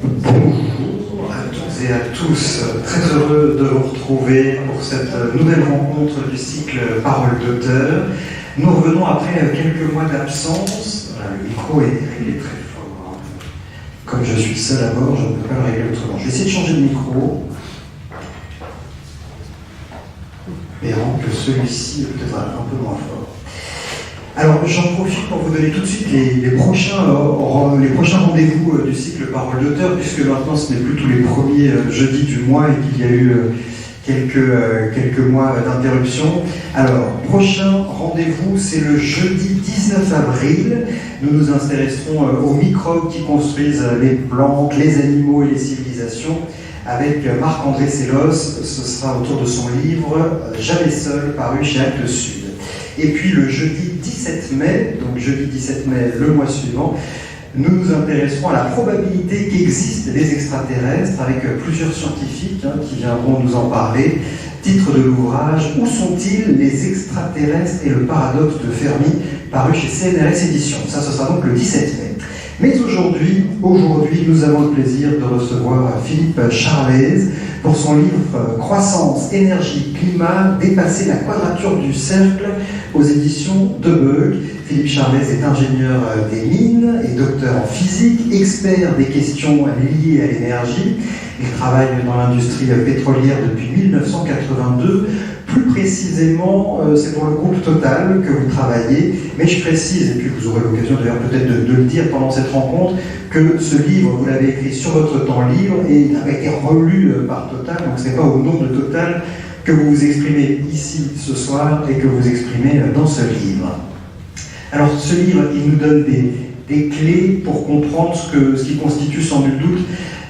Bonjour à toutes et à tous, très heureux de vous retrouver pour cette nouvelle rencontre du cycle Paroles d'auteur. Nous revenons après quelques mois d'absence. Le micro est réglé très fort. Comme je suis seul à bord, je ne peux pas le régler autrement. Je vais essayer de changer de micro. Espérant que celui-ci est peut-être un peu moins fort. Alors, j'en profite pour vous donner tout de suite les prochains rendez-vous du cycle Paroles d'auteur, puisque maintenant ce n'est plus tous les premiers jeudis du mois et qu'il y a eu quelques mois d'interruption. Alors, prochain rendez-vous, c'est le jeudi 19 avril. Nous nous intéresserons aux microbes qui construisent les plantes, les animaux et les civilisations avec Marc-André Sellos. Ce sera autour de son livre « Jamais seul » paru chez Actes Sud. Et puis le jeudi 17 mai, donc jeudi 17 mai, le mois suivant, nous nous intéresserons à la probabilité qu'existent des extraterrestres avec plusieurs scientifiques qui viendront nous en parler. Titre de l'ouvrage « Où sont-ils les extraterrestres et le paradoxe de Fermi » paru chez CNRS Éditions. Ça, ce sera donc le 17 mai. Mais aujourd'hui, nous avons le plaisir de recevoir Philippe Charlez pour son livre « Croissance, énergie, climat, dépasser la quadrature du cercle » aux éditions de Beug. Philippe Charlez est ingénieur des mines et docteur en physique, expert des questions liées à l'énergie. Il travaille dans l'industrie pétrolière depuis 1982. Plus précisément, c'est pour le groupe Total que vous travaillez, mais je précise, et puis vous aurez l'occasion d'ailleurs peut-être de le dire pendant cette rencontre, que ce livre, vous l'avez écrit sur votre temps libre et il a été relu par Total, donc ce n'est pas au nom de Total que vous vous exprimez ici ce soir et que vous exprimez dans ce livre. Alors ce livre, il nous donne des clés pour comprendre ce qui constitue sans nul doute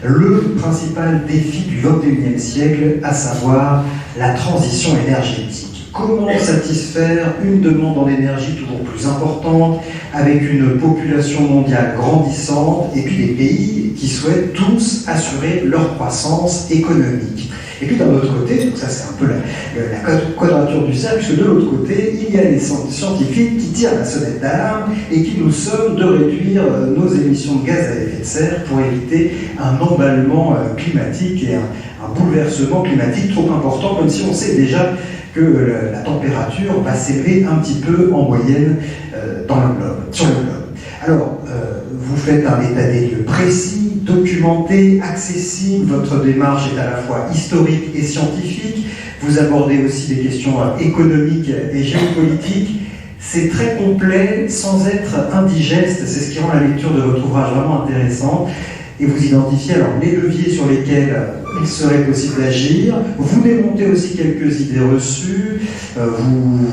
le principal défi du XXIe siècle, à savoir la transition énergétique. Comment satisfaire une demande en énergie toujours plus importante, avec une population mondiale grandissante, et puis des pays qui souhaitent tous assurer leur croissance économique. Et puis d'un autre côté, donc ça c'est un peu la quadrature du cercle, puisque de l'autre côté, il y a les scientifiques qui tirent la sonnette d'alarme et qui nous somment de réduire nos émissions de gaz à effet de serre pour éviter un emballement climatique et un bouleversement climatique trop important, même si on sait déjà que la température va s'élever un petit peu en moyenne sur le globe. Alors, vous faites un état des lieux précis, documenté, accessible. Votre démarche est à la fois historique et scientifique. Vous abordez aussi des questions économiques et géopolitiques. C'est très complet sans être indigeste. C'est ce qui rend la lecture de votre ouvrage vraiment intéressante. Et vous identifiez alors les leviers sur lesquels il serait possible d'agir. Vous démontez aussi quelques idées reçues. Vous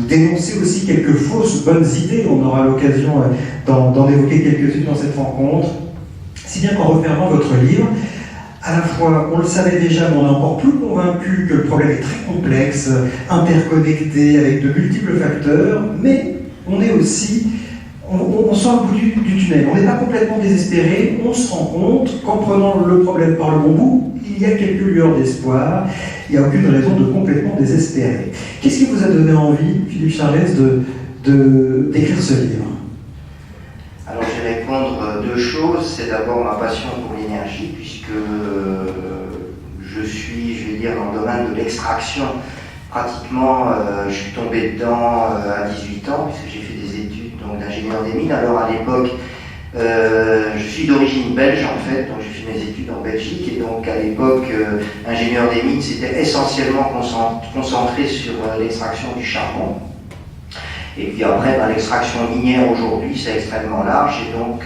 dénoncez aussi quelques fausses bonnes idées. On aura l'occasion d'en évoquer quelques-unes dans cette rencontre. Si bien qu'en refermant votre livre, à la fois, on le savait déjà, mais on est encore plus convaincu que le problème est très complexe, interconnecté, avec de multiples facteurs, mais on est aussi, on sort au bout du tunnel. On n'est pas complètement désespéré, on se rend compte qu'en prenant le problème par le bon bout, il y a quelques lueurs d'espoir, il n'y a aucune raison de complètement désespérer. Qu'est-ce qui vous a donné envie, Philippe Charlez, d'écrire ce livre ? Alors je vais répondre deux choses. C'est d'abord ma passion pour l'énergie, puisque je suis, je vais dire, dans le domaine de l'extraction. Pratiquement, je suis tombé dedans à 18 ans, puisque j'ai fait des études d'ingénieur des mines. Alors à l'époque, je suis d'origine belge en fait, donc j'ai fait mes études en Belgique, et donc à l'époque, ingénieur des mines, c'était essentiellement concentré sur l'extraction du charbon. Et puis après, l'extraction minière aujourd'hui, c'est extrêmement large, et donc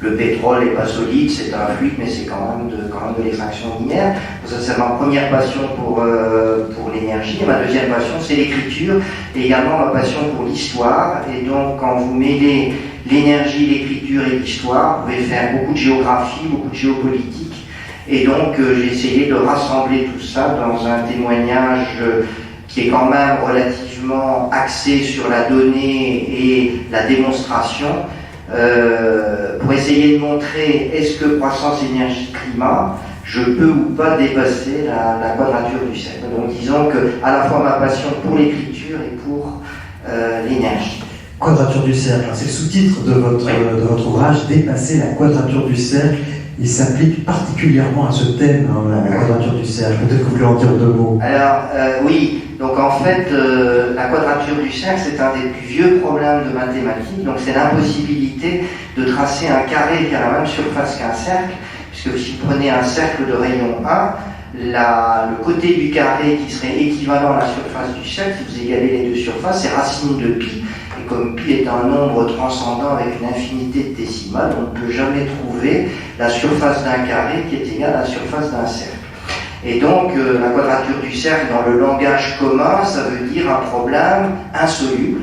le pétrole n'est pas solide, c'est un fluide, mais c'est quand même de l'extraction minière. Donc ça, c'est ma première passion pour l'énergie. Et ma deuxième passion, c'est l'écriture, et également ma passion pour l'histoire. Et donc, quand vous mêlez l'énergie, l'écriture et l'histoire, vous pouvez faire beaucoup de géographie, beaucoup de géopolitique. Et donc, j'ai essayé de rassembler tout ça dans un témoignage qui est quand même relativement axé sur la donnée et la démonstration, pour essayer de montrer est-ce que croissance, énergie, climat, je peux ou pas dépasser la quadrature du cercle. Donc disons que à la fois ma passion pour l'écriture et pour l'énergie. Quadrature du cercle, c'est le sous-titre de votre ouvrage, Dépasser la quadrature du cercle. il s'applique particulièrement à ce thème, hein, la quadrature du cercle. Peut-être que vous voulez en dire deux mots. Alors, oui, donc en fait, la quadrature du cercle, c'est un des plus vieux problèmes de mathématiques, donc c'est l'impossibilité de tracer un carré qui a la même surface qu'un cercle, puisque si vous prenez un cercle de rayon 1, le côté du carré qui serait équivalent à la surface du cercle, si vous égalez les deux surfaces, c'est racine de pi. Et comme pi est un nombre transcendant avec une infinité de décimales, on ne peut jamais trouver la surface d'un carré qui est égale à la surface d'un cercle. Et donc, la quadrature du cercle, dans le langage commun, ça veut dire un problème insoluble.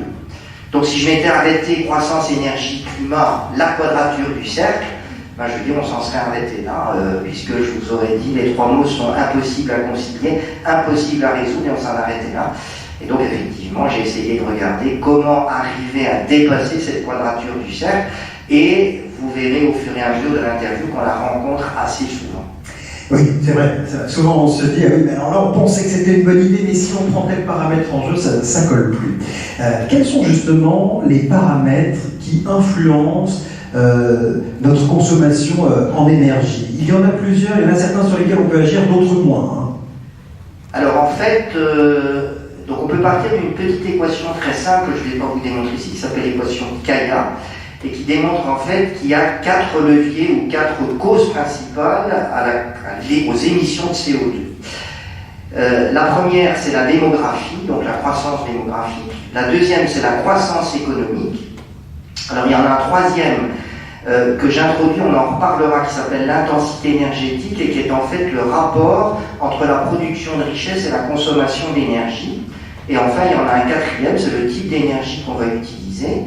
Donc, si je m'étais arrêté croissance, énergie, climat, la quadrature du cercle, ben, je veux dire, on s'en serait arrêté là, puisque je vous aurais dit, les trois mots sont impossibles à concilier, impossibles à résoudre, et on s'en arrêtait là. Et donc, effectivement, j'ai essayé de regarder comment arriver à dépasser cette quadrature du cercle, et vous verrez au fur et à mesure de l'interview qu'on la rencontre assez souvent. Oui, c'est vrai. Souvent, on se dit, ah oui, mais alors là, on pensait que c'était une bonne idée, mais si on prend tel paramètre en jeu, ça ne colle plus. Quels sont justement les paramètres qui influencent notre consommation en énergie? Il y en a plusieurs, il y en a certains sur lesquels on peut agir, d'autres moins. Hein. Alors en fait, donc on peut partir d'une petite équation très simple, je ne vais pas vous démontrer ici, qui s'appelle l'équation Kaya, et qui démontre en fait qu'il y a 4 leviers ou 4 causes principales aux émissions de CO2. La première, c'est la démographie, donc la croissance démographique. La deuxième, c'est la croissance économique. Alors il y en a un troisième que j'introduis, on en reparlera, qui s'appelle l'intensité énergétique et qui est en fait le rapport entre la production de richesse et la consommation d'énergie. Et enfin, il y en a un quatrième, c'est le type d'énergie qu'on va utiliser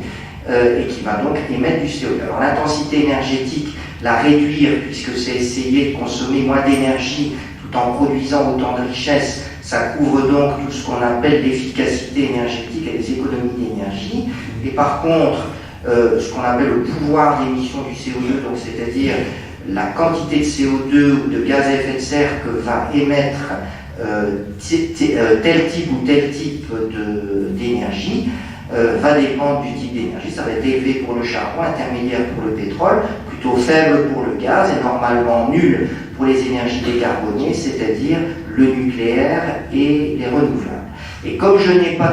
et qui va donc émettre du CO2. Alors l'intensité énergétique, la réduire, puisque c'est essayer de consommer moins d'énergie tout en produisant autant de richesse, ça couvre donc tout ce qu'on appelle l'efficacité énergétique et les économies d'énergie. Et par contre, ce qu'on appelle le pouvoir d'émission du CO2, donc c'est-à-dire la quantité de CO2 ou de gaz à effet de serre que va émettre tel type ou tel type d'énergie, va dépendre du type d'énergie. Ça va être élevé pour le charbon, intermédiaire pour le pétrole, plutôt faible pour le gaz et normalement nul pour les énergies décarbonées, c'est-à-dire le nucléaire et les renouvelables. Et comme je n'ai pas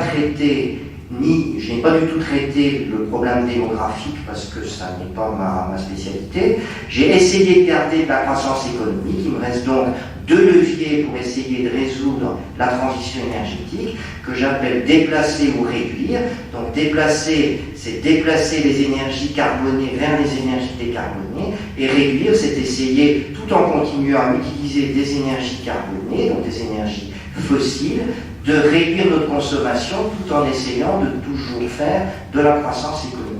du tout traité le problème démographique parce que ça n'est pas ma spécialité, j'ai essayé de garder de la croissance économique. Il me reste donc 2 leviers pour essayer de résoudre la transition énergétique que j'appelle déplacer ou réduire. Donc déplacer, c'est déplacer les énergies carbonées vers les énergies décarbonées, et réduire, c'est essayer, tout en continuant à utiliser des énergies carbonées, donc des énergies fossiles, de réduire notre consommation tout en essayant de toujours faire de la croissance économique.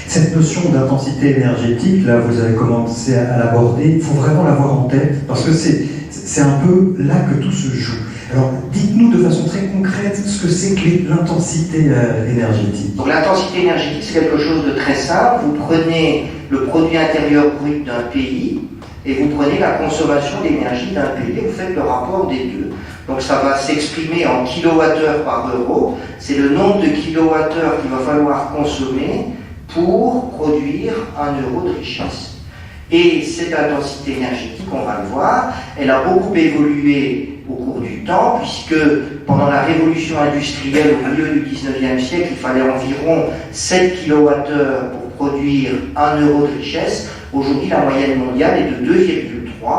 Cette notion d'intensité énergétique, là, vous avez commencé à l'aborder, il faut vraiment l'avoir en tête, parce que c'est un peu là que tout se joue. Alors, dites-nous de façon très concrète ce que c'est que l'intensité énergétique. Donc l'intensité énergétique, c'est quelque chose de très simple. Vous prenez le produit intérieur brut d'un pays, et vous prenez la consommation d'énergie d'un pays, et vous faites le rapport des deux. Donc ça va s'exprimer en kilowattheures par euro. C'est le nombre de kilowattheures qu'il va falloir consommer pour produire 1 euro de richesse. Et cette intensité énergétique, on va le voir, elle a beaucoup évolué au cours du temps, puisque pendant la révolution industrielle au milieu du 19e siècle, il fallait environ 7 kilowattheures pour produire 1 euro de richesse. Aujourd'hui, la moyenne mondiale est de 2,3,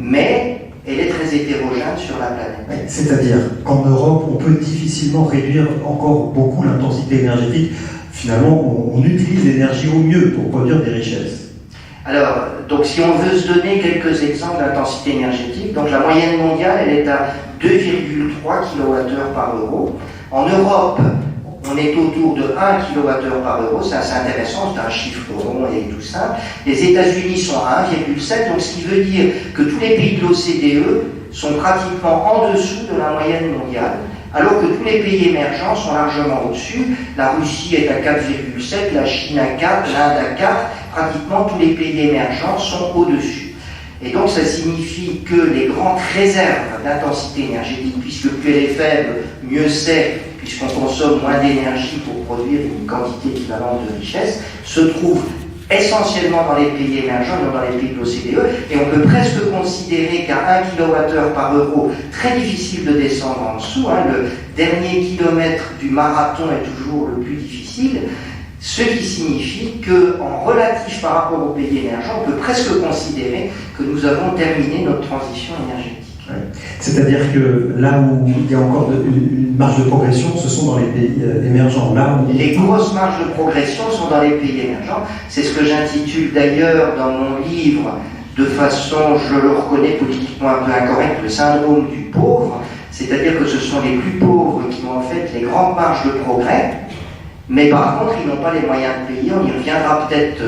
mais elle est très hétérogène sur la planète. C'est-à-dire qu'en Europe, on peut difficilement réduire encore beaucoup l'intensité énergétique. Finalement, on utilise l'énergie au mieux pour produire des richesses. Alors, donc si on veut se donner quelques exemples d'intensité énergétique, donc la moyenne mondiale, elle est à 2,3 kWh par euro. En Europe, on est autour de 1 kWh par euro, c'est assez intéressant, c'est un chiffre rond et tout ça. Les États-Unis sont à 1,7, donc ce qui veut dire que tous les pays de l'OCDE sont pratiquement en dessous de la moyenne mondiale, alors que tous les pays émergents sont largement au-dessus. La Russie est à 4,7, la Chine à 4, l'Inde à 4, pratiquement tous les pays émergents sont au-dessus. Et donc ça signifie que les grandes réserves d'intensité énergétique, puisque plus elle est faible, mieux c'est, puisqu'on consomme moins d'énergie pour produire une quantité équivalente de richesse, se trouvent essentiellement dans les pays émergents, non dans les pays de l'OCDE, et on peut presque considérer qu'à 1 kWh par euro, très difficile de descendre en dessous, hein, le dernier kilomètre du marathon est toujours le plus difficile, ce qui signifie qu'en relatif par rapport aux pays émergents, on peut presque considérer que nous avons terminé notre transition énergétique. Ouais. C'est-à-dire que là où il y a encore une marge de progression, ce sont dans les pays émergents. Là où... Les grosses marges de progression sont dans les pays émergents. C'est ce que j'intitule d'ailleurs dans mon livre, de façon, je le reconnais politiquement un peu incorrecte, le syndrome du pauvre. C'est-à-dire que ce sont les plus pauvres qui ont en fait les grandes marges de progrès, mais par contre ils n'ont pas les moyens de payer. On y reviendra peut-être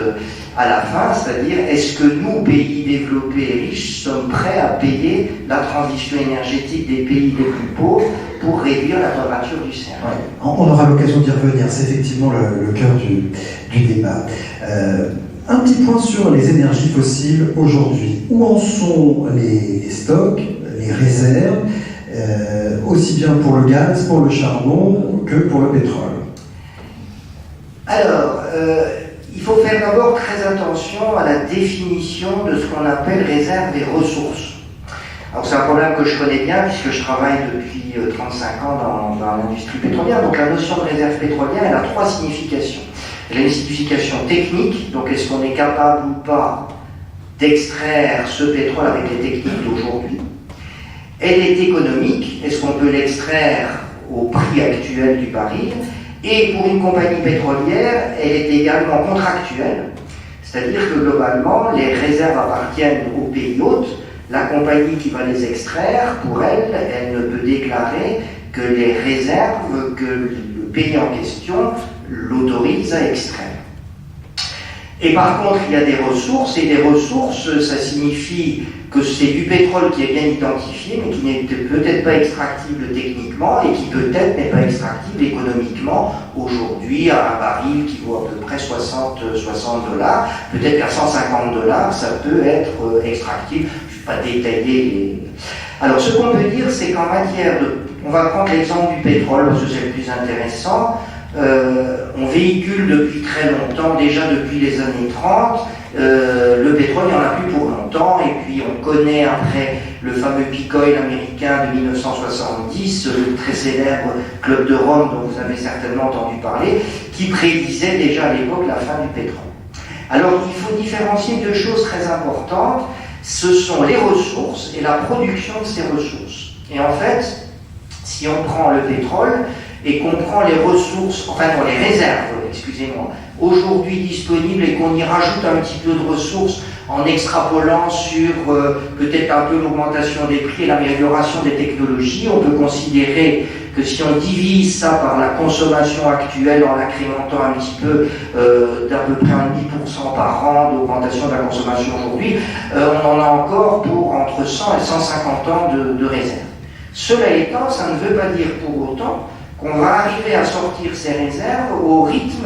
à la fin, c'est-à-dire est-ce que nous, pays développés et riches, sommes prêts à payer la transition énergétique des pays les plus pauvres pour réduire la température du cercle. Ouais. On aura l'occasion d'y revenir, c'est effectivement le cœur du débat. Un petit point sur les énergies fossiles aujourd'hui. Où en sont les stocks, les réserves, aussi bien pour le gaz, pour le charbon que pour le pétrole? Alors, il faut faire d'abord très attention à la définition de ce qu'on appelle réserve et ressources. Alors c'est un problème que je connais bien puisque je travaille depuis 35 ans dans l'industrie pétrolière. Donc la notion de réserve pétrolière, elle a trois significations. Elle a une signification technique, donc est-ce qu'on est capable ou pas d'extraire ce pétrole avec les techniques d'aujourd'hui. Elle est économique, est-ce qu'on peut l'extraire au prix actuel du baril. Et pour une compagnie pétrolière, elle est également contractuelle, c'est-à-dire que globalement, les réserves appartiennent aux pays hôtes. La compagnie qui va les extraire, pour elle, elle ne peut déclarer que les réserves que le pays en question l'autorise à extraire. Et par contre, il y a des ressources, et des ressources, ça signifie que c'est du pétrole qui est bien identifié, mais qui n'est peut-être pas extractible techniquement, et qui peut-être n'est pas extractible économiquement aujourd'hui à un baril qui vaut à peu près 60 $. Peut-être qu'à 150 $, ça peut être extractible. Je ne vais pas détailler les... Alors, ce qu'on peut dire, c'est qu'en matière de... On va prendre l'exemple du pétrole, parce que c'est le plus intéressant. On véhicule depuis très longtemps, déjà depuis les années 30, le pétrole, il n'y en a plus pour longtemps, et puis on connaît après le fameux peak oil américain de 1970, le très célèbre Club de Rome dont vous avez certainement entendu parler, qui prédisait déjà à l'époque la fin du pétrole. Alors il faut différencier deux choses très importantes, ce sont les ressources et la production de ces ressources. Et en fait, si on prend le pétrole, et qu'on prend les ressources, enfin non, les réserves, excusez-moi, aujourd'hui disponibles et qu'on y rajoute un petit peu de ressources en extrapolant sur peut-être un peu l'augmentation des prix et l'amélioration des technologies, on peut considérer que si on divise ça par la consommation actuelle en l'incrémentant un petit peu d'à peu près 1,5% par an d'augmentation de la consommation aujourd'hui, on en a encore pour entre 100 et 150 ans de réserves. Cela étant, ça ne veut pas dire pour autant qu'on va arriver à sortir ces réserves au rythme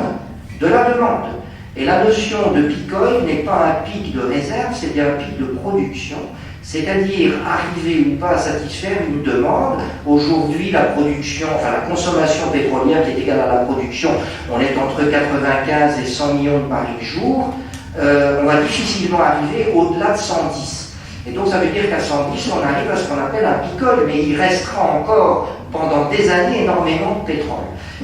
de la demande. Et la notion de peak oil n'est pas un pic de réserve, c'est bien un pic de production, c'est-à-dire arriver ou pas à satisfaire une demande. Aujourd'hui, la production, enfin la consommation pétrolière qui est égale à la production, on est entre 95 et 100 millions de barils jour, on va difficilement arriver au-delà de 110. Et donc ça veut dire qu'à 110, on arrive à ce qu'on appelle un peak oil, mais il restera encore pendant des années énormément de pétrole.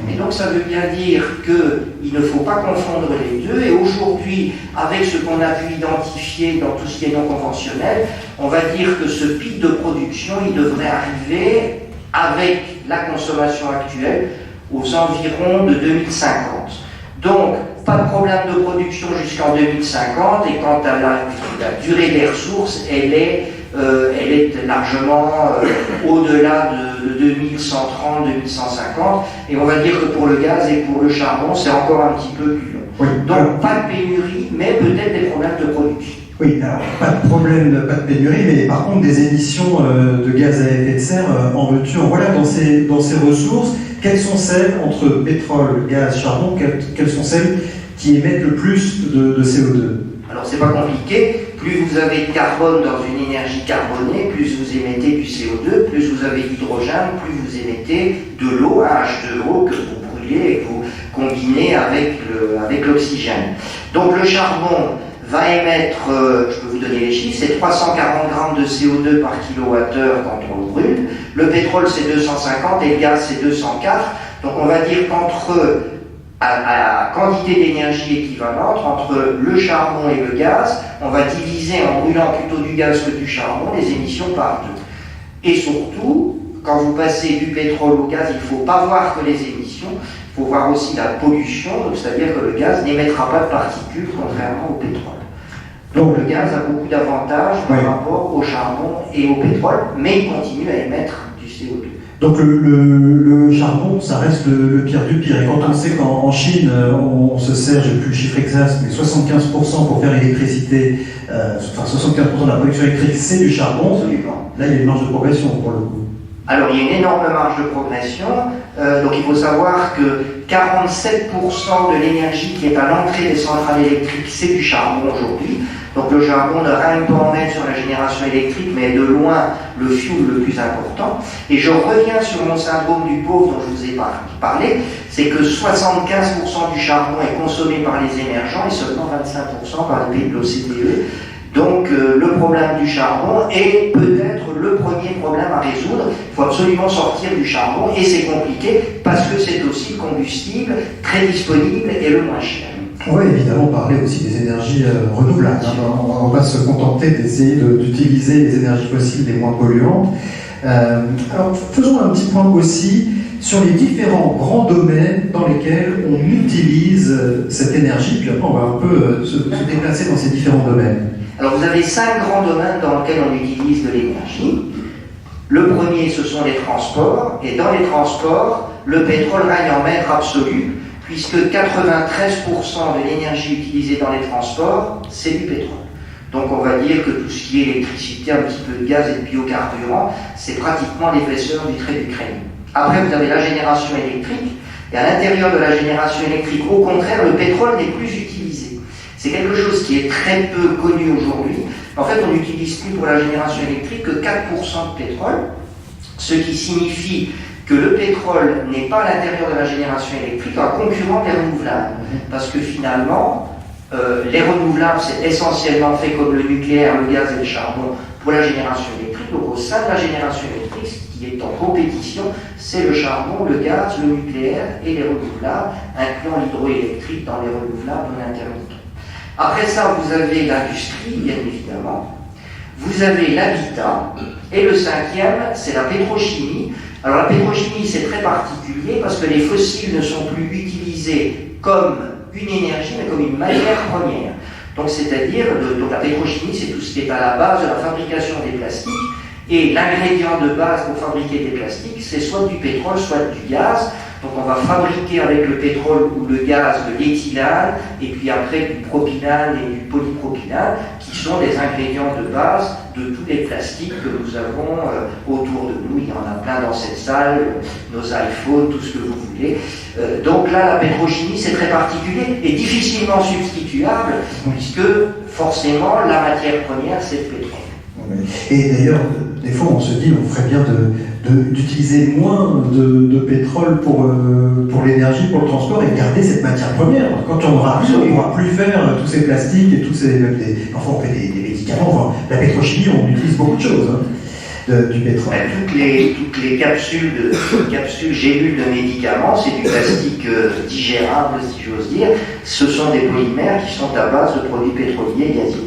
Et donc ça veut bien dire qu'il ne faut pas confondre les deux, et aujourd'hui, avec ce qu'on a pu identifier dans tout ce qui est non conventionnel, on va dire que ce pic de production, il devrait arriver, avec la consommation actuelle, aux environs de 2050. Donc, pas de problème de production jusqu'en 2050, et quant à la durée des ressources, elle est largement au-delà de 2130, 2150, et on va dire que pour le gaz et pour le charbon, c'est encore un petit peu plus long. Oui. Donc pas de pénurie, mais peut-être des problèmes de production. Oui, alors pas de problème, pas de pénurie, mais par contre des émissions de gaz à effet de serre en veux-tu, en voilà, dans ces ressources. Quelles sont celles entre pétrole, gaz, charbon, quelles sont celles qui émettent le plus de CO2? Alors c'est pas compliqué, plus vous avez de carbone dans une énergie carbonée, plus vous émettez du CO2, plus vous avez d'hydrogène, plus vous émettez de l'eau, un H2O que vous brûlez et que vous combiné avec l'oxygène. Donc le charbon va émettre, je peux vous donner les chiffres, c'est 340 grammes de CO2 par kilowattheure quand on le brûle. Le pétrole c'est 250 et le gaz c'est 204. Donc on va dire qu'entre à quantité d'énergie équivalente, entre le charbon et le gaz, on va diviser en brûlant plutôt du gaz que du charbon les émissions par deux. Et surtout, quand vous passez du pétrole au gaz, il ne faut pas voir que les émissions, il faut voir aussi la pollution, c'est-à-dire que le gaz n'émettra pas de particules contrairement au pétrole. Donc le gaz a beaucoup d'avantages par rapport au charbon et au pétrole, mais il continue à émettre du CO2. Donc le charbon, ça reste le pire du pire. Et quand on sait qu'en Chine, on se sert, j'ai plus le chiffre exact, mais 75% pour faire l'électricité, 75% de la production électrique, c'est du charbon. Absolument. Là, il y a une marge de progression pour le coup. Alors, il y a une énorme marge de progression. Donc, il faut savoir que 47% de l'énergie qui est à l'entrée des centrales électriques, c'est du charbon aujourd'hui. Donc, le charbon ne règne pas en maître sur la génération électrique, mais de loin le fuel le plus important. Et je reviens sur mon syndrome du pauvre dont je vous ai parlé, c'est que 75% du charbon est consommé par les émergents et seulement 25% par les pays de l'OCDE. Donc le problème du charbon est peut-être le premier problème à résoudre. Il faut absolument sortir du charbon et c'est compliqué parce que c'est aussi le combustible très disponible et le moins cher. On va évidemment parler aussi des énergies renouvelables. On va se contenter d'essayer d'utiliser les énergies fossiles les moins polluantes. Alors faisons un petit point aussi sur les différents grands domaines dans lesquels on utilise cette énergie, puis après on va un peu se déplacer dans ces différents domaines. Alors vous avez 5 grands domaines dans lesquels on utilise de l'énergie. Le premier, ce sont les transports, et dans les transports, le pétrole règne en maître absolu, puisque 93% de l'énergie utilisée dans les transports, c'est du pétrole. Donc on va dire que tout ce qui est électricité, un petit peu de gaz et de biocarburant, c'est pratiquement l'épaisseur du trait du crayon. Après, vous avez la génération électrique, et à l'intérieur de la génération électrique, au contraire, le pétrole n'est plus utilisé. C'est quelque chose qui est très peu connu aujourd'hui. En fait, on n'utilise plus pour la génération électrique que 4% de pétrole, ce qui signifie que le pétrole n'est pas à l'intérieur de la génération électrique un concurrent des renouvelables. Parce que finalement, les renouvelables, c'est essentiellement fait comme le nucléaire, le gaz et le charbon pour la génération électrique. Donc au sein de la génération électrique, ce qui est en compétition, c'est le charbon, le gaz, le nucléaire et les renouvelables, incluant l'hydroélectrique dans les renouvelables non intermittents. Après ça, vous avez l'industrie, bien évidemment. Vous avez l'habitat. Et le cinquième, c'est la pétrochimie. Alors la pétrochimie, c'est très particulier parce que les fossiles ne sont plus utilisés comme une énergie, mais comme une matière première. Donc c'est-à-dire, donc la pétrochimie, c'est tout ce qui est à la base de la fabrication des plastiques. Et l'ingrédient de base pour fabriquer des plastiques, c'est soit du pétrole, soit du gaz. Donc on va fabriquer avec le pétrole ou le gaz de l'éthylène, et puis après du propylène et du polypropylène, qui sont des ingrédients de base de tous les plastiques que nous avons autour de nous. Il y en a plein dans cette salle, nos iPhones, tout ce que vous voulez. Donc là, la pétrochimie, c'est très particulier et difficilement substituable, puisque forcément, la matière première, c'est le pétrole. Et d'ailleurs, des fois, on se dit, on ferait bien d'utiliser moins de pétrole pour l'énergie, pour le transport, et garder cette matière première. Quand on aura plus, on ne pourra plus faire tous ces plastiques et tous ces... Enfin, on fait des médicaments. Enfin, la pétrochimie, on utilise beaucoup de choses, du pétrole. Toutes les capsules gélules de médicaments, c'est du plastique digérable, si j'ose dire. Ce sont des polymères qui sont à base de produits pétroliers et gaziers.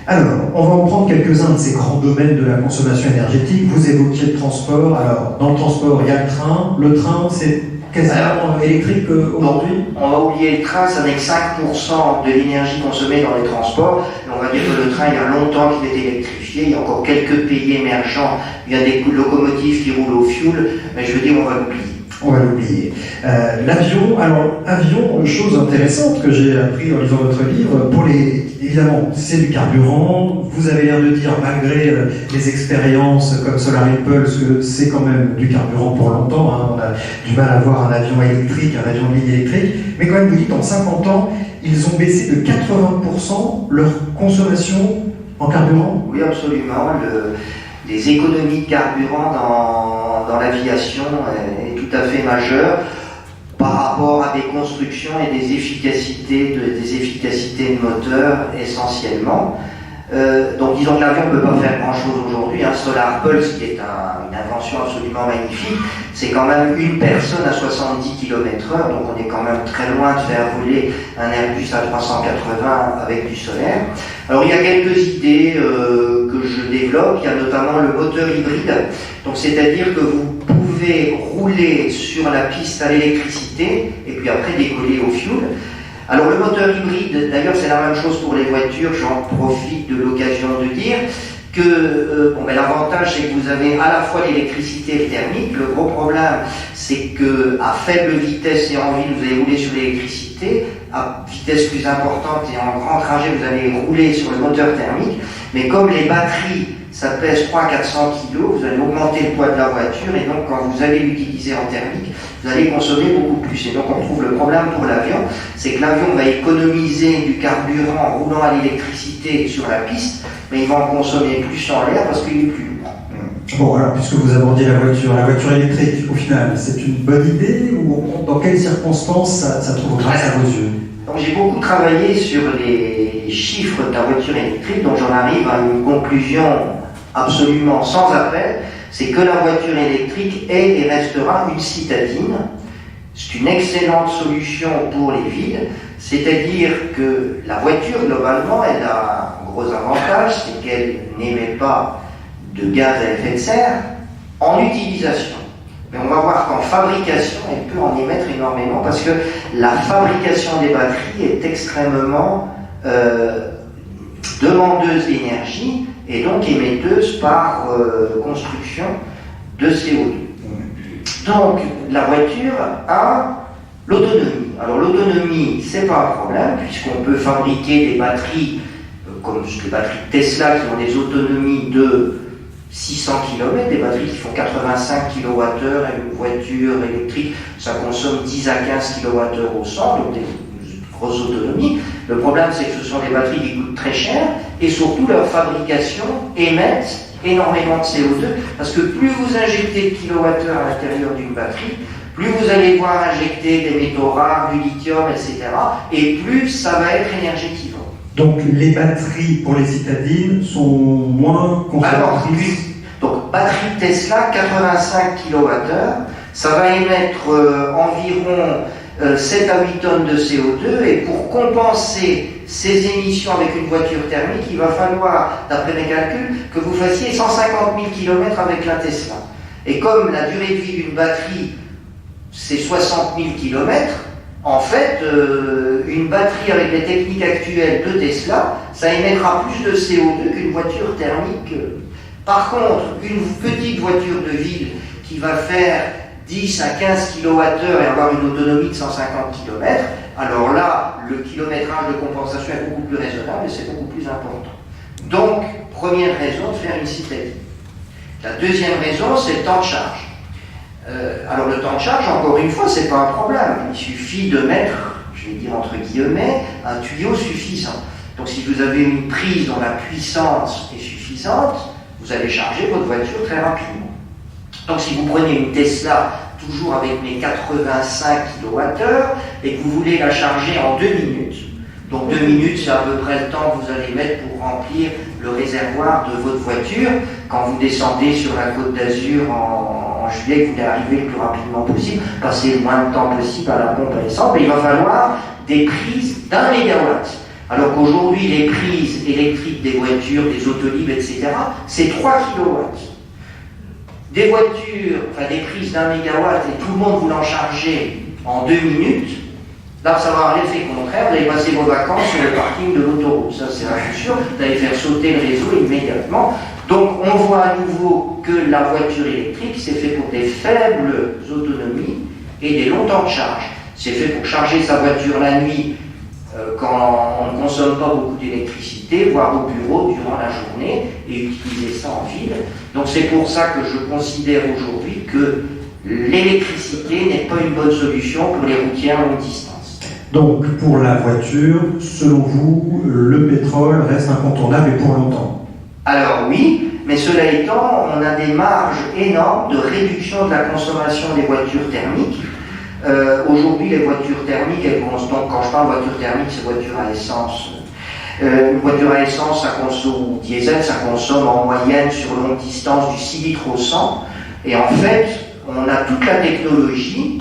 Alors, on va en prendre quelques-uns de ces grands domaines de la consommation énergétique. Vous évoquiez le transport. Alors, dans le transport, il y a le train. Le train, c'est quasiment électrique aujourd'hui. On va oublier le train, ça n'est que 5% de l'énergie consommée dans les transports. Et on va dire que le train, il y a longtemps qu'il est électrifié. Il y a encore quelques pays émergents. Il y a des locomotives qui roulent au fioul. Mais je veux dire, on va l'oublier. On va l'oublier. L'avion, alors, avion, chose intéressante que j'ai appris en lisant votre livre, évidemment, c'est du carburant. Vous avez l'air de dire, malgré les expériences comme SolarImpulse, que c'est quand même du carburant pour longtemps. On a du mal à voir un avion électrique, un avion de ligne électrique. Mais quand même, vous dites, en 50 ans, ils ont baissé de 80% leur consommation en carburant. Oui, absolument. Les économies de carburant dans l'aviation est tout à fait majeure. par rapport à des constructions et des efficacités de moteur essentiellement. Donc disons que l'avion ne peut pas faire grand chose aujourd'hui. Solar Pulse, qui est une invention absolument magnifique, c'est quand même une personne à 70 km/h, donc on est quand même très loin de faire voler un Airbus A380 avec du solaire. Alors il y a quelques idées que je développe. Il y a notamment le moteur hybride, donc c'est-à-dire que vous pouvez rouler sur la piste à l'électricité et puis après décoller au fioul. Alors le moteur hybride, d'ailleurs c'est la même chose pour les voitures, j'en profite de l'occasion de dire que l'avantage c'est que vous avez à la fois l'électricité et le thermique. Le gros problème c'est que à faible vitesse et en ville vous allez rouler sur l'électricité, à vitesse plus importante et en grand trajet vous allez rouler sur le moteur thermique, mais comme les batteries ça pèse 300-400 kg, vous allez augmenter le poids de la voiture et donc quand vous allez l'utiliser en thermique, vous allez consommer beaucoup plus. Et donc on trouve le problème pour l'avion, c'est que l'avion va économiser du carburant en roulant à l'électricité sur la piste, mais il va en consommer plus en l'air parce qu'il est plus lourd. Bon, alors puisque vous abordiez la voiture électrique, au final, c'est une bonne idée ou dans quelles circonstances ça trouve grâce à vos yeux? Donc j'ai beaucoup travaillé sur les chiffres de la voiture électrique, donc j'en arrive à une conclusion absolument sans appel, c'est que la voiture électrique est et restera une citadine. C'est une excellente solution pour les villes, c'est-à-dire que la voiture, globalement, elle a un gros avantage, c'est qu'elle n'émet pas de gaz à effet de serre en utilisation. Mais on va voir qu'en fabrication, elle peut en émettre énormément parce que la fabrication des batteries est extrêmement demandeuse d'énergie et donc émetteuse par construction de CO2. Donc la voiture a l'autonomie. Alors l'autonomie, c'est pas un problème puisqu'on peut fabriquer des batteries comme les batteries Tesla qui ont des autonomies de 600 km, des batteries qui font 85 kWh et une voiture électrique, ça consomme 10 à 15 kWh au 100, donc des grosses autonomies. Le problème, c'est que ce sont des batteries qui coûtent très cher et surtout leur fabrication émettent énormément de CO2 parce que plus vous injectez de kilowattheures à l'intérieur d'une batterie, plus vous allez devoir injecter des métaux rares, du lithium, etc. et plus ça va être énergétivore. Donc les batteries pour les citadines sont moins consommatrices. Donc batterie Tesla, 85 kWh, ça va émettre environ 7 à 8 tonnes de CO2 et pour compenser ces émissions avec une voiture thermique, il va falloir, d'après mes calculs, que vous fassiez 150 000 km avec la Tesla. Et comme la durée de vie d'une batterie, c'est 60 000 km, en fait, une batterie avec les techniques actuelles de Tesla, ça émettra plus de CO2 qu'une voiture thermique. Par contre, une petite voiture de ville qui va faire 10 à 15 kWh et avoir une autonomie de 150 km, alors là, le kilométrage de compensation est beaucoup plus raisonnable et c'est beaucoup plus important. Donc, première raison de faire une citadine. La deuxième raison, c'est le temps de charge. Alors le temps de charge, encore une fois, c'est pas un problème. Il suffit de mettre, je vais dire entre guillemets, un tuyau suffisant. Donc si vous avez une prise dont la puissance est suffisante, vous allez charger votre voiture très rapidement. Donc si vous prenez une Tesla, toujours avec mes 85 kWh, et que vous voulez la charger en 2 minutes, donc 2 minutes, c'est à peu près le temps que vous allez mettre pour remplir le réservoir de votre voiture quand vous descendez sur la Côte d'Azur en juillet, que vous voulez arriver le plus rapidement possible, passer le moins de temps possible à la pompe à essence, mais il va falloir des prises d'1 mégawatt. Alors qu'aujourd'hui, les prises électriques des voitures, des autolibres, etc., c'est 3 kW. Des voitures, enfin des prises d'1 mégawatt et tout le monde voulant charger en 2 minutes, là, ça va avoir l'effet contraire, vous allez passer vos vacances sur le parking de l'autoroute. Ça, c'est sûr, vous allez faire sauter le réseau immédiatement. Donc, on voit à nouveau que la voiture électrique, c'est fait pour des faibles autonomies et des longs temps de charge. C'est fait pour charger sa voiture la nuit quand on ne consomme pas beaucoup d'électricité, voire au bureau durant la journée, et utiliser ça en ville. Donc, c'est pour ça que je considère aujourd'hui que l'électricité n'est pas une bonne solution pour les routiers à longue distance. Donc, pour la voiture, selon vous, le pétrole reste incontournable et pour longtemps? Alors oui, mais cela étant, on a des marges énormes de réduction de la consommation des voitures thermiques. Aujourd'hui, les voitures thermiques, elles vont, donc quand je parle voiture thermique, c'est voiture à essence. Une voiture à essence, ça consomme, ou diesel, ça consomme en moyenne sur longue distance du 6 litres au 100. Et en fait, on a toute la technologie,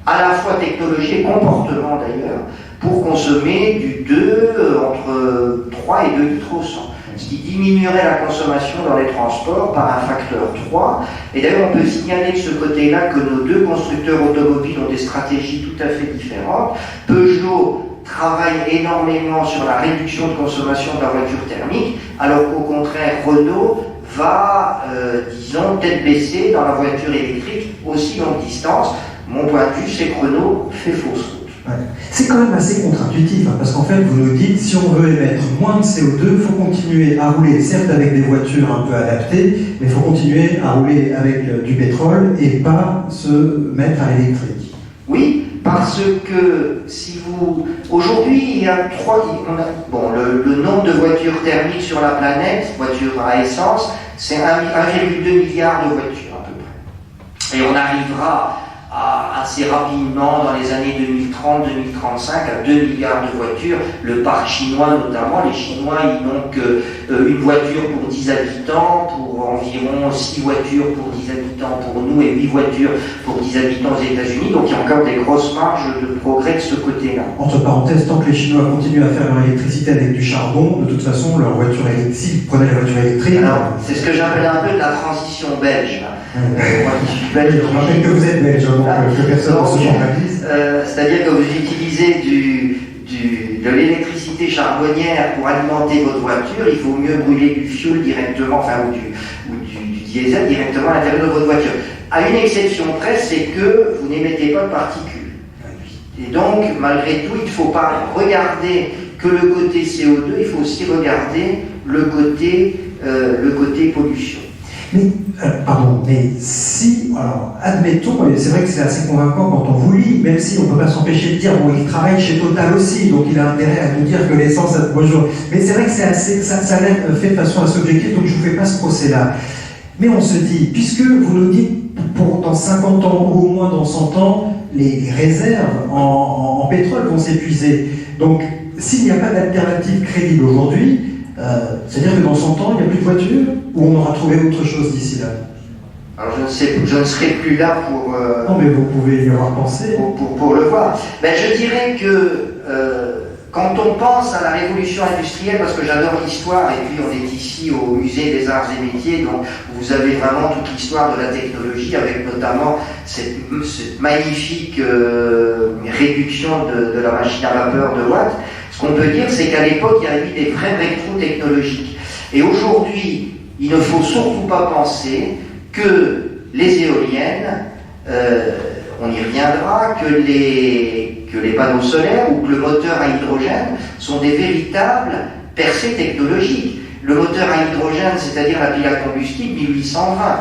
à la fois technologie et comportement d'ailleurs, pour consommer du 2, entre 3 et 2 litres au 100. Ce qui diminuerait la consommation dans les transports par un facteur 3. Et d'ailleurs, on peut signaler de ce côté-là que nos deux constructeurs automobiles ont des stratégies tout à fait différentes. Peugeot travaille énormément sur la réduction de consommation de la voiture thermique, alors qu'au contraire, Renault va, disons, tête baissée dans la voiture électrique aussi longue distance. Mon point de vue, c'est que Renault fait fausse route. Ouais. C'est quand même assez contre-intuitif, hein, parce qu'en fait, vous nous dites, si on veut émettre moins de CO2, il faut continuer à rouler, certes avec des voitures un peu adaptées, mais il faut continuer à rouler avec du pétrole et pas se mettre à l'électrique. Oui, parce que si vous... Aujourd'hui, il y a le nombre de voitures thermiques sur la planète, voitures à essence, c'est 1,2 milliard de voitures à peu près. Et on arrivera assez rapidement, dans les années 2030-2035, à 2 milliards de voitures. Le parc chinois notamment, les Chinois, ils n'ont qu'une voiture pour 10 habitants, pour environ 6 voitures pour 10 habitants pour nous et 8 voitures pour 10 habitants aux États-Unis. Donc il y a encore des grosses marges de progrès de ce côté-là. Entre parenthèses, tant que les Chinois continuent à faire leur électricité avec du charbon, de toute façon, leur voiture électrique, s'ils prenaient la voiture électrique... Alors, c'est ce que j'appelle un peu de la transition belge. Moi qui suis belge, je rappelle que vous êtes belge, donc que personne ne se journalise. C'est-à-dire que vous utilisez de l'électricité charbonnière pour alimenter votre voiture, il vaut mieux brûler du fioul directement, ou du diesel directement à l'intérieur de votre voiture. À une exception près, c'est que vous n'émettez pas de particules. Et donc, malgré tout, il ne faut pas regarder que le côté CO2, il faut aussi regarder le côté pollution. Mais si, alors, admettons, et c'est vrai que c'est assez convaincant quand on vous lit, même si on ne peut pas s'empêcher de dire, bon, il travaille chez Total aussi, donc il a intérêt à nous dire que l'essence, bonjour. Mais c'est vrai que ça a l'air fait de façon assez objective, donc je ne vous fais pas ce procès-là. Mais on se dit, puisque vous nous dites, dans 50 ans ou au moins dans 100 ans, les réserves en pétrole vont s'épuiser. Donc, s'il n'y a pas d'alternative crédible aujourd'hui, c'est-à-dire que dans 100 ans, il n'y a plus de voitures, ou on aura trouvé autre chose d'ici là? Alors je ne serai plus là pour... non, mais vous pouvez y avoir pensé. Pour le voir. Ben, je dirais que quand on pense à la révolution industrielle, parce que j'adore l'histoire, et puis on est ici au musée des arts et métiers, donc vous avez vraiment toute l'histoire de la technologie, avec notamment cette magnifique réduction de la machine à vapeur de Watt. Ce qu'on peut dire, c'est qu'à l'époque, il y a eu des vrais breakthroughs technologiques. Et aujourd'hui, il ne faut surtout pas penser que les éoliennes, on y reviendra, que les panneaux solaires ou que le moteur à hydrogène sont des véritables percées technologiques. Le moteur à hydrogène, c'est-à-dire la pile à combustible, 1820.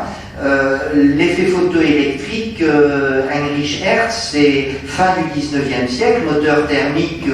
L'effet photoélectrique, Heinrich Hertz, c'est fin du 19e siècle. Moteur thermique,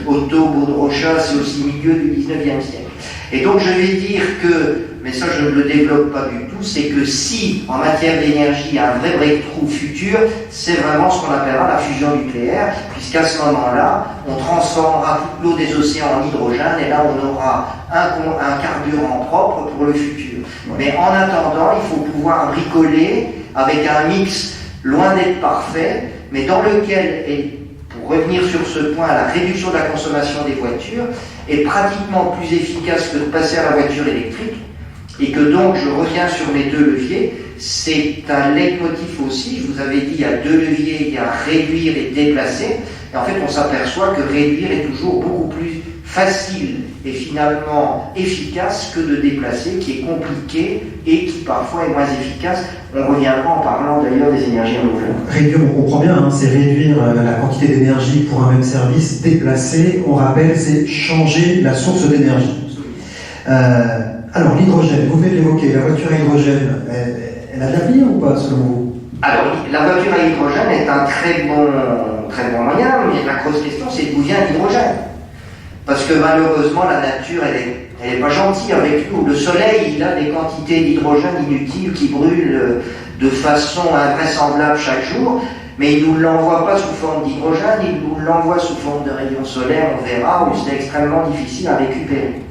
Otto Baudrochat, c'est aussi milieu du 19e siècle. Et donc je vais dire que, mais ça je ne le développe pas du tout, c'est que si en matière d'énergie il y a un vrai breakthrough futur, c'est vraiment ce qu'on appellera la fusion nucléaire, puisqu'à ce moment-là, on transformera toute l'eau des océans en hydrogène et là on aura un carburant propre pour le futur. Mais en attendant, il faut pouvoir bricoler avec un mix loin d'être parfait, mais dans lequel, et pour revenir sur ce point, la réduction de la consommation des voitures est pratiquement plus efficace que de passer à la voiture électrique, et que donc, je reviens sur mes deux leviers, c'est un leitmotiv aussi, je vous avais dit, il y a deux leviers, il y a réduire et déplacer, et en fait on s'aperçoit que réduire est toujours beaucoup plus facile et finalement efficace que de déplacer, qui est compliqué et qui parfois est moins efficace. On reviendra en parlant d'ailleurs des énergies renouvelables. Réduire, on comprend bien, hein, c'est réduire la quantité d'énergie pour un même service. Déplacer, on rappelle, c'est changer la source d'énergie. Alors l'hydrogène, vous venez de l'évoquer, la voiture à hydrogène, elle a de l'avenir ou pas selon vous? Alors la voiture à hydrogène est un très bon moyen, mais la grosse question c'est d'où vient l'hydrogène. Parce que malheureusement, la nature, elle est pas gentille avec nous. Le soleil, il a des quantités d'hydrogène inutiles qui brûlent de façon invraisemblable chaque jour. Mais il ne nous l'envoie pas sous forme d'hydrogène, il nous l'envoie sous forme de rayons solaires, on verra, où c'est extrêmement difficile à récupérer.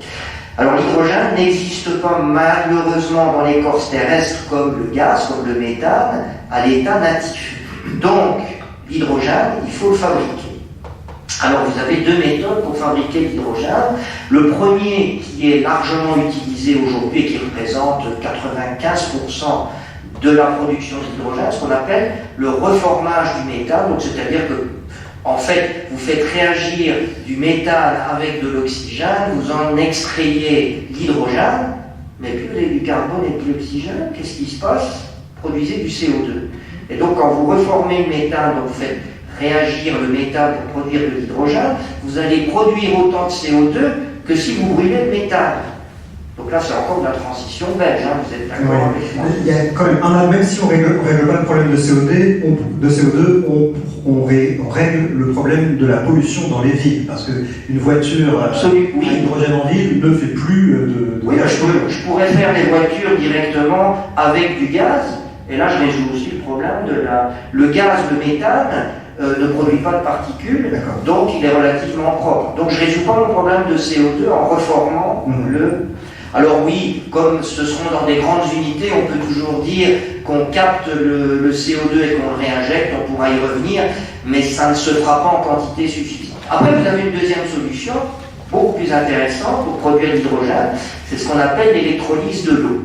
Alors l'hydrogène n'existe pas malheureusement dans l'écorce terrestre comme le gaz, comme le méthane, à l'état natif. Donc l'hydrogène, il faut le fabriquer. Alors vous avez deux méthodes pour fabriquer l'hydrogène. Le premier qui est largement utilisé aujourd'hui et qui représente 95% de la production d'hydrogène, ce qu'on appelle le reformage du méthane. Donc c'est-à-dire que en fait, vous faites réagir du méthane avec de l'oxygène, vous en extrayez l'hydrogène, mais plus du carbone et plus l'oxygène, qu'est-ce qui se passe? Produisez du CO2. Et donc quand vous reformez le méthane, donc vous faites réagir le méthane pour produire de l'hydrogène, vous allez produire autant de CO2 que si vous brûlez le méthane. Donc là, c'est encore de la transition belge, hein, vous êtes d'accord avec moi? Il y a quand même même si on règle pas le problème de CO2, on règle le problème de la pollution dans les villes, parce qu'une voiture à hydrogène en ville ne fait plus de oui, je pourrais faire des voitures directement avec du gaz, et là je résous aussi le problème de le gaz, le méthane, ne produit pas de particules, donc il est relativement propre. Donc je ne résous pas mon problème de CO2 en reformant le... Alors oui, comme ce seront dans des grandes unités, on peut toujours dire qu'on capte le CO2 et qu'on le réinjecte, on pourra y revenir, mais ça ne se fera pas en quantité suffisante. Après, vous avez une deuxième solution, beaucoup plus intéressante pour produire l'hydrogène, c'est ce qu'on appelle l'électrolyse de l'eau.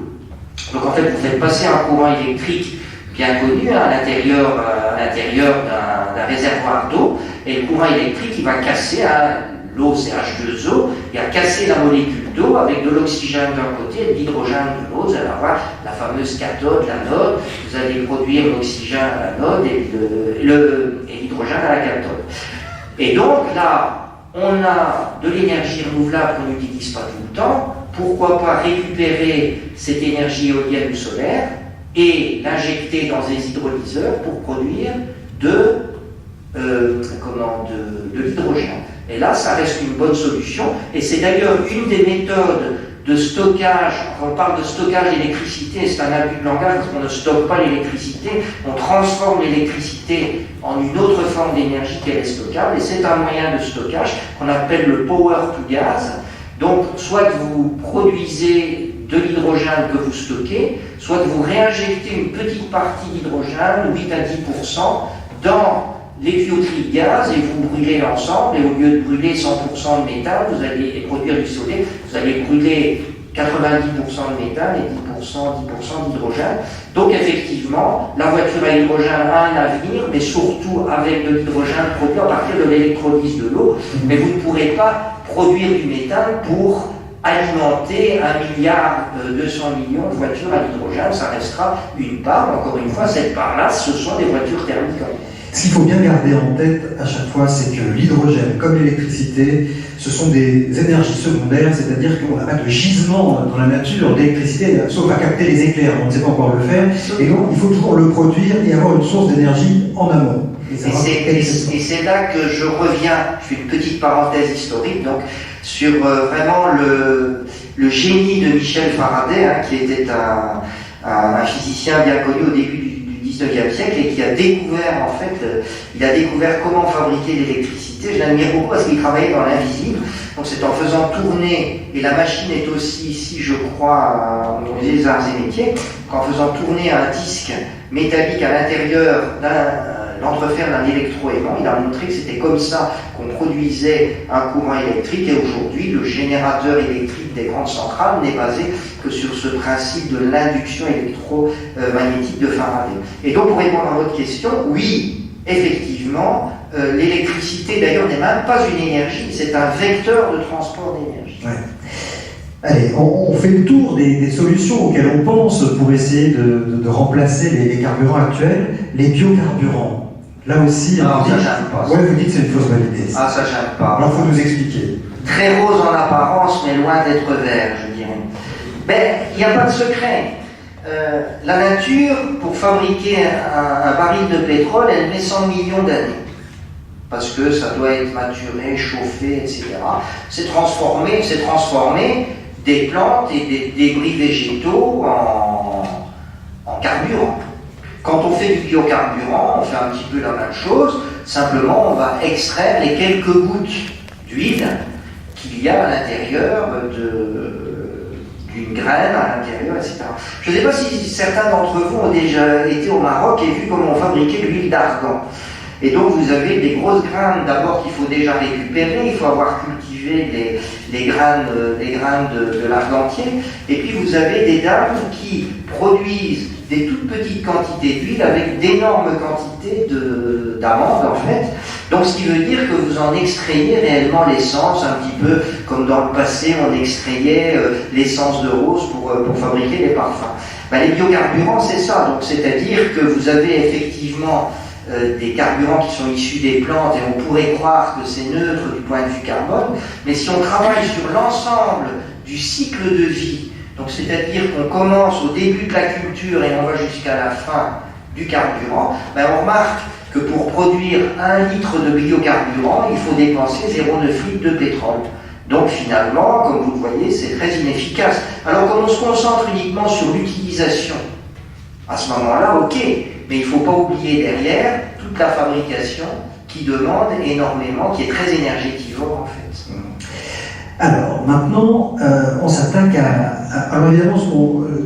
Donc en fait, vous faites passer un courant électrique bien connu à l'intérieur d'un réservoir d'eau, et le courant électrique il va casser l'eau, c'est H2O, il va casser la molécule d'eau avec de l'oxygène d'un côté et de l'hydrogène de l'autre. Vous allez avoir la fameuse cathode, l'anode, vous allez produire l'oxygène à l'anode et l'hydrogène à la cathode. Et donc là, on a de l'énergie renouvelable qu'on n'utilise pas tout le temps. Pourquoi pas récupérer cette énergie éolienne ou solaire et l'injecter dans des hydrolyseurs pour produire de l'hydrogène. Et là, ça reste une bonne solution, et c'est d'ailleurs une des méthodes de stockage. Quand on parle de stockage d'électricité, c'est un abus de langage parce qu'on ne stocke pas l'électricité, on transforme l'électricité en une autre forme d'énergie qu'elle est stockable, et c'est un moyen de stockage qu'on appelle le power to gas. Donc, soit vous produisez de l'hydrogène que vous stockez, soit vous réinjectez une petite partie d'hydrogène, 8 à 10%, dans les tuyauteries de gaz et vous brûlez l'ensemble, et au lieu de brûler 100% de méthane, vous allez produire du CO2, vous allez brûler 90% de méthane et 10% d'hydrogène. Donc effectivement, la voiture à hydrogène a un avenir, mais surtout avec de l'hydrogène produit à partir de l'électrolyse de l'eau, mais vous ne pourrez pas produire du méthane pour alimenter 1,2 milliard de voitures à l'hydrogène. Ça restera une part, encore une fois, cette part-là, ce sont des voitures thermiques. Ce qu'il faut bien garder en tête à chaque fois, c'est que l'hydrogène, comme l'électricité, ce sont des énergies secondaires, c'est-à-dire qu'on n'a pas de gisement dans la nature d'électricité, sauf à capter les éclairs, on ne sait pas encore le faire, et donc il faut toujours le produire et avoir une source d'énergie en amont. Et c'est là que je reviens, je fais une petite parenthèse historique, donc sur vraiment le génie de Michel Faraday, hein, qui était un physicien bien connu au début du 19e siècle et qui a découvert, en fait, il a découvert comment fabriquer l'électricité. Je l'admire beaucoup parce qu'il travaillait dans l'invisible. Donc c'est en faisant tourner, et la machine est aussi ici, je crois, au musée des arts et métiers, qu'en faisant tourner un disque métallique à l'intérieur l'entrefer d'un électroaimant, il a montré que c'était comme ça qu'on produisait un courant électrique, et aujourd'hui le générateur électrique des grandes centrales n'est basé que sur ce principe de l'induction électromagnétique de Faraday. Et donc pour répondre à votre question, oui, effectivement, l'électricité d'ailleurs n'est même pas une énergie, c'est un vecteur de transport d'énergie. Ouais. Allez, on fait le tour des solutions auxquelles on pense pour essayer de remplacer les carburants actuels, les biocarburants. Là aussi, vous dites que c'est une fausse bonne idée. Ah, ça j'aime pas. Alors, il faut nous expliquer. Très rose en apparence, mais loin d'être vert, je dirais. Ben, il n'y a pas de secret. La nature, pour fabriquer un baril de pétrole, elle met 100 millions d'années. Parce que ça doit être maturé, chauffé, etc. C'est transformer des plantes et des débris végétaux en carburant. Quand on fait du biocarburant, on fait un petit peu la même chose, simplement on va extraire les quelques gouttes d'huile qu'il y a à l'intérieur d'une graine, à l'intérieur, etc. Je ne sais pas si certains d'entre vous ont déjà été au Maroc et vu comment on fabriquait l'huile d'argan. Et donc vous avez des grosses graines d'abord qu'il faut déjà récupérer, il faut avoir cultivé les graines de l'argantier, et puis vous avez des dames qui produisent des toutes petites quantités d'huile avec d'énormes quantités d'amandes en fait. Donc ce qui veut dire que vous en extrayez réellement l'essence, un petit peu comme dans le passé on extrayait l'essence de rose pour fabriquer les parfums. Ben, les biocarburants c'est ça, donc c'est-à-dire que vous avez effectivement des carburants qui sont issus des plantes et on pourrait croire que c'est neutre du point de vue carbone, mais si on travaille sur l'ensemble du cycle de vie, donc c'est-à-dire qu'on commence au début de la culture et on va jusqu'à la fin du carburant, ben on remarque que pour produire 1 litre de biocarburant, il faut dépenser 0,9 litres de pétrole. Donc finalement, comme vous le voyez, c'est très inefficace. Alors comme on se concentre uniquement sur l'utilisation, à ce moment-là, ok, mais il ne faut pas oublier derrière toute la fabrication qui demande énormément, qui est très énergétivore en fait. Alors maintenant, on s'attaque alors évidemment,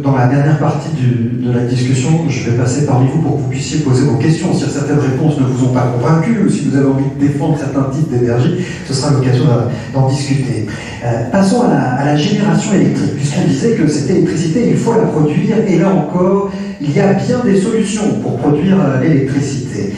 dans la dernière partie de la discussion, je vais passer parmi vous pour que vous puissiez poser vos questions. Si certaines réponses ne vous ont pas convaincu ou si vous avez envie de défendre certains types d'énergie, ce sera l'occasion d'en discuter. Passons à la génération électrique, puisqu'on disait que cette électricité, il faut la produire, et là encore, il y a bien des solutions pour produire l'électricité.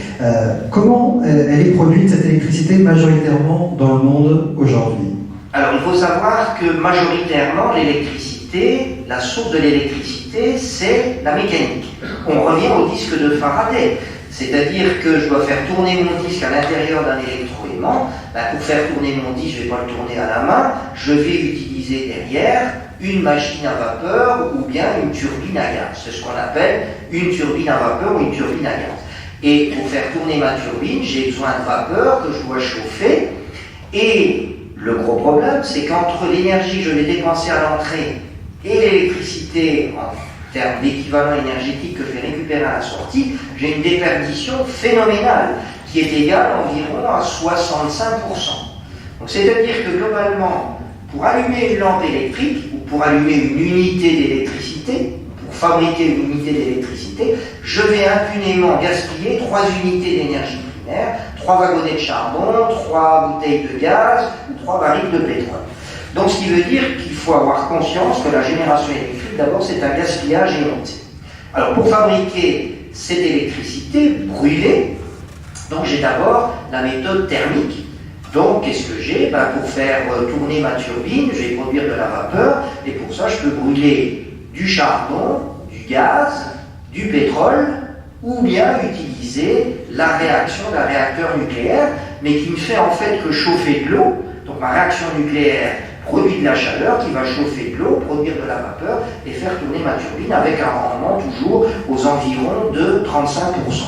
Comment elle est produite, cette électricité, majoritairement dans le monde aujourd'hui? Alors il faut savoir que majoritairement l'électricité, la source de l'électricité, c'est la mécanique. On revient au disque de Faraday, c'est-à-dire que je dois faire tourner mon disque à l'intérieur d'un électroaimant. Ben, pour faire tourner mon disque, je ne vais pas le tourner à la main, je vais utiliser derrière une machine à vapeur ou bien une turbine à gaz. C'est ce qu'on appelle une turbine à vapeur ou une turbine à gaz. Et pour faire tourner ma turbine, j'ai besoin de vapeur que je dois chauffer. Et le gros problème, c'est qu'entre l'énergie que je vais dépenser à l'entrée et l'électricité en termes d'équivalent énergétique que je vais récupérer à la sortie, j'ai une déperdition phénoménale qui est égale environ à 65%. Donc c'est-à-dire que globalement, pour allumer une lampe électrique ou pour allumer une unité d'électricité, pour fabriquer une unité d'électricité, je vais impunément gaspiller 3 unités d'énergie primaire, 3 wagonnets de charbon, 3 bouteilles de gaz ou 3 barils de pétrole. Donc ce qui veut dire qu'il faut avoir conscience que la génération électrique, d'abord, c'est un gaspillage éhonté. Alors pour fabriquer cette électricité brûlée, donc j'ai d'abord la méthode thermique. Donc qu'est-ce que j'ai? Pour faire tourner ma turbine, je vais produire de la vapeur, et pour ça je peux brûler du charbon, du gaz, du pétrole, ou bien utiliser la réaction d'un réacteur nucléaire, mais qui ne fait en fait que chauffer de l'eau. Donc ma réaction nucléaire produit de la chaleur qui va chauffer de l'eau, produire de la vapeur et faire tourner ma turbine avec un rendement toujours aux environs de 35%.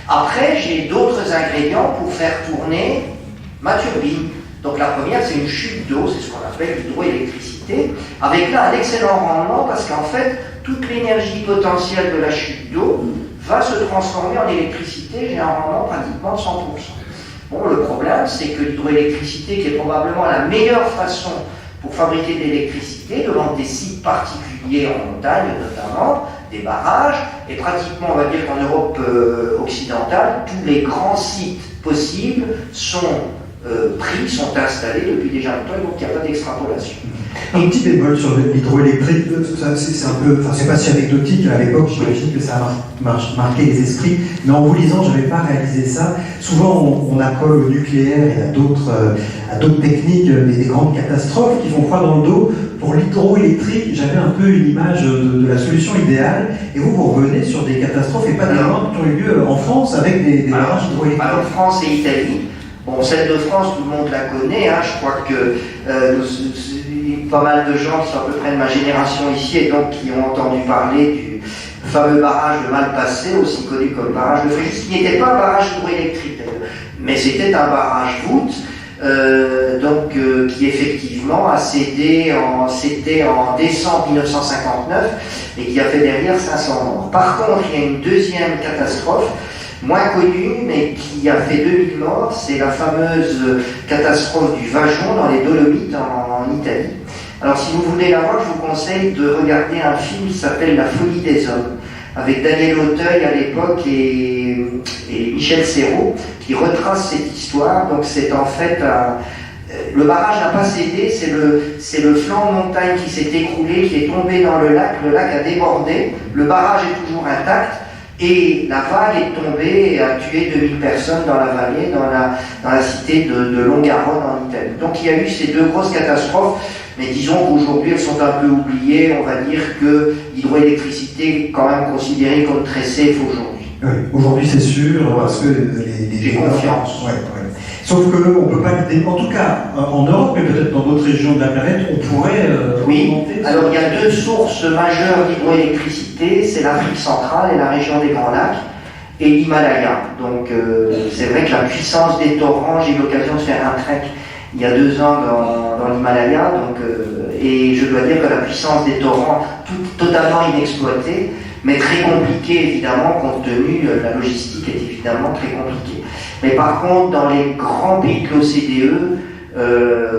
Après, j'ai d'autres ingrédients pour faire tourner ma turbine. Donc la première, c'est une chute d'eau, c'est ce qu'on appelle l'hydroélectricité, avec là un excellent rendement parce qu'en fait, toute l'énergie potentielle de la chute d'eau va se transformer en électricité, j'ai un rendement pratiquement de 100%. Bon, le problème, c'est que l'hydroélectricité, qui est probablement la meilleure façon pour fabriquer de l'électricité, devant des sites particuliers en montagne notamment, des barrages, et pratiquement, on va dire qu'en Europe occidentale, tous les grands sites possibles sont pris, sont installés depuis déjà longtemps, donc il n'y a pas d'extrapolation. Un petit bémol sur l'hydroélectrique, c'est un peu, enfin c'est pas si anecdotique, à l'époque j'imagine que ça a marqué les esprits, mais en vous lisant je n'avais pas réalisé ça. Souvent on accole au nucléaire et à d'autres techniques des grandes catastrophes qui font froid dans le dos. Pour l'hydroélectrique, j'avais un peu une image de la solution idéale, et vous revenez sur des catastrophes et pas des moindres qui ont eu lieu en France avec des barrages hydroélectriques. Alors France et Italie. Bon, celle de France, tout le monde la connaît, hein. Je crois que pas mal de gens qui sont à peu près de ma génération ici et donc qui ont entendu parler du fameux barrage de Malpasset, aussi connu comme barrage de Fréjus, qui n'était pas un barrage hydroélectrique, mais c'était un barrage voûte qui effectivement a cédé c'était en décembre 1959 et qui a fait derrière 500 morts. Par contre, il y a une deuxième catastrophe, moins connue, mais qui a fait 2000 morts, c'est la fameuse catastrophe du Vajon dans les Dolomites en Italie. Alors si vous voulez la voir, je vous conseille de regarder un film qui s'appelle La folie des hommes, avec Daniel Auteuil à l'époque et Michel Serrault, qui retrace cette histoire. Donc c'est en fait le barrage n'a pas cédé, c'est le flanc de montagne qui s'est écroulé, qui est tombé dans le lac a débordé, le barrage est toujours intact, et la vague est tombée et a tué 2000 personnes dans la vallée, dans la cité de Longarone en Italie. Donc il y a eu ces deux grosses catastrophes, mais disons qu'aujourd'hui elles sont un peu oubliées. On va dire que l'hydroélectricité est quand même considérée comme très safe aujourd'hui. Oui, aujourd'hui c'est sûr, parce que j'ai confiance. Ouais. Sauf qu'on ne peut pas, en tout cas en Europe, mais peut-être dans d'autres régions de la planète, on pourrait augmenter. Alors il y a deux sources majeures d'hydroélectricité, c'est l'Afrique centrale et la région des Grands Lacs, et l'Himalaya. Donc c'est vrai que la puissance des torrents, j'ai eu l'occasion de faire un trek il y a 2 ans dans l'Himalaya, et je dois dire que la puissance des torrents, totalement inexploitée, mais très compliquée évidemment, compte tenu de la logistique est évidemment très compliquée. Mais par contre, dans les grands pays de l'OCDE,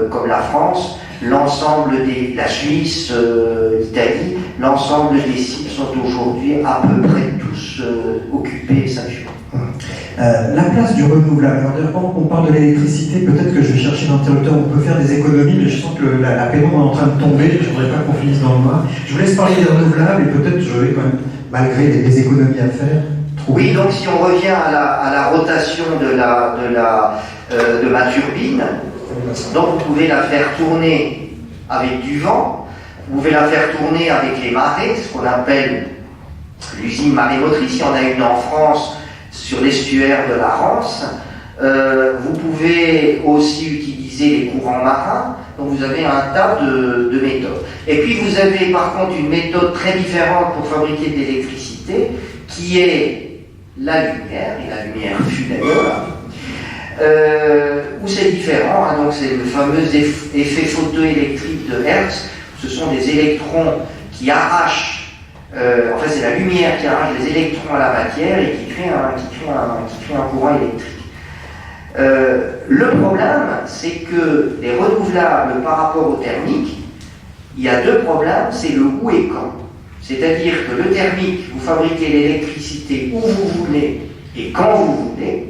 comme la France, la Suisse, l'Italie, l'ensemble des sites sont aujourd'hui à peu près tous occupés et saturés. La place du renouvelable. Alors, quand on parle de l'électricité, peut-être que je vais chercher l'interrupteur, on peut faire des économies, mais je sens que la pénombre est en train de tomber, je ne voudrais pas qu'on finisse dans le noir. Je vous laisse parler des renouvelables, et peut-être je vais quand même, malgré les économies à faire, trouver. Oui, donc si on revient à la rotation de ma turbine, donc vous pouvez la faire tourner avec du vent, vous pouvez la faire tourner avec les marées, ce qu'on appelle l'usine marémotrice. Il y en a une en France sur l'estuaire de la Rance. Vous pouvez aussi utiliser les courants marins. Donc vous avez un tas de méthodes. Et puis vous avez par contre une méthode très différente pour fabriquer de l'électricité, qui est la lumière, et la lumière fut d'ailleurs, où c'est différent, hein. Donc c'est le fameux effet photoélectrique de Hertz. Ce sont des électrons qui arrachent, en fait c'est la lumière qui arrache les électrons à la matière et qui crée un courant électrique. Le problème, c'est que les renouvelables par rapport au thermique, il y a deux problèmes, c'est le où et quand. C'est-à-dire que le thermique, vous fabriquez l'électricité où vous voulez et quand vous voulez.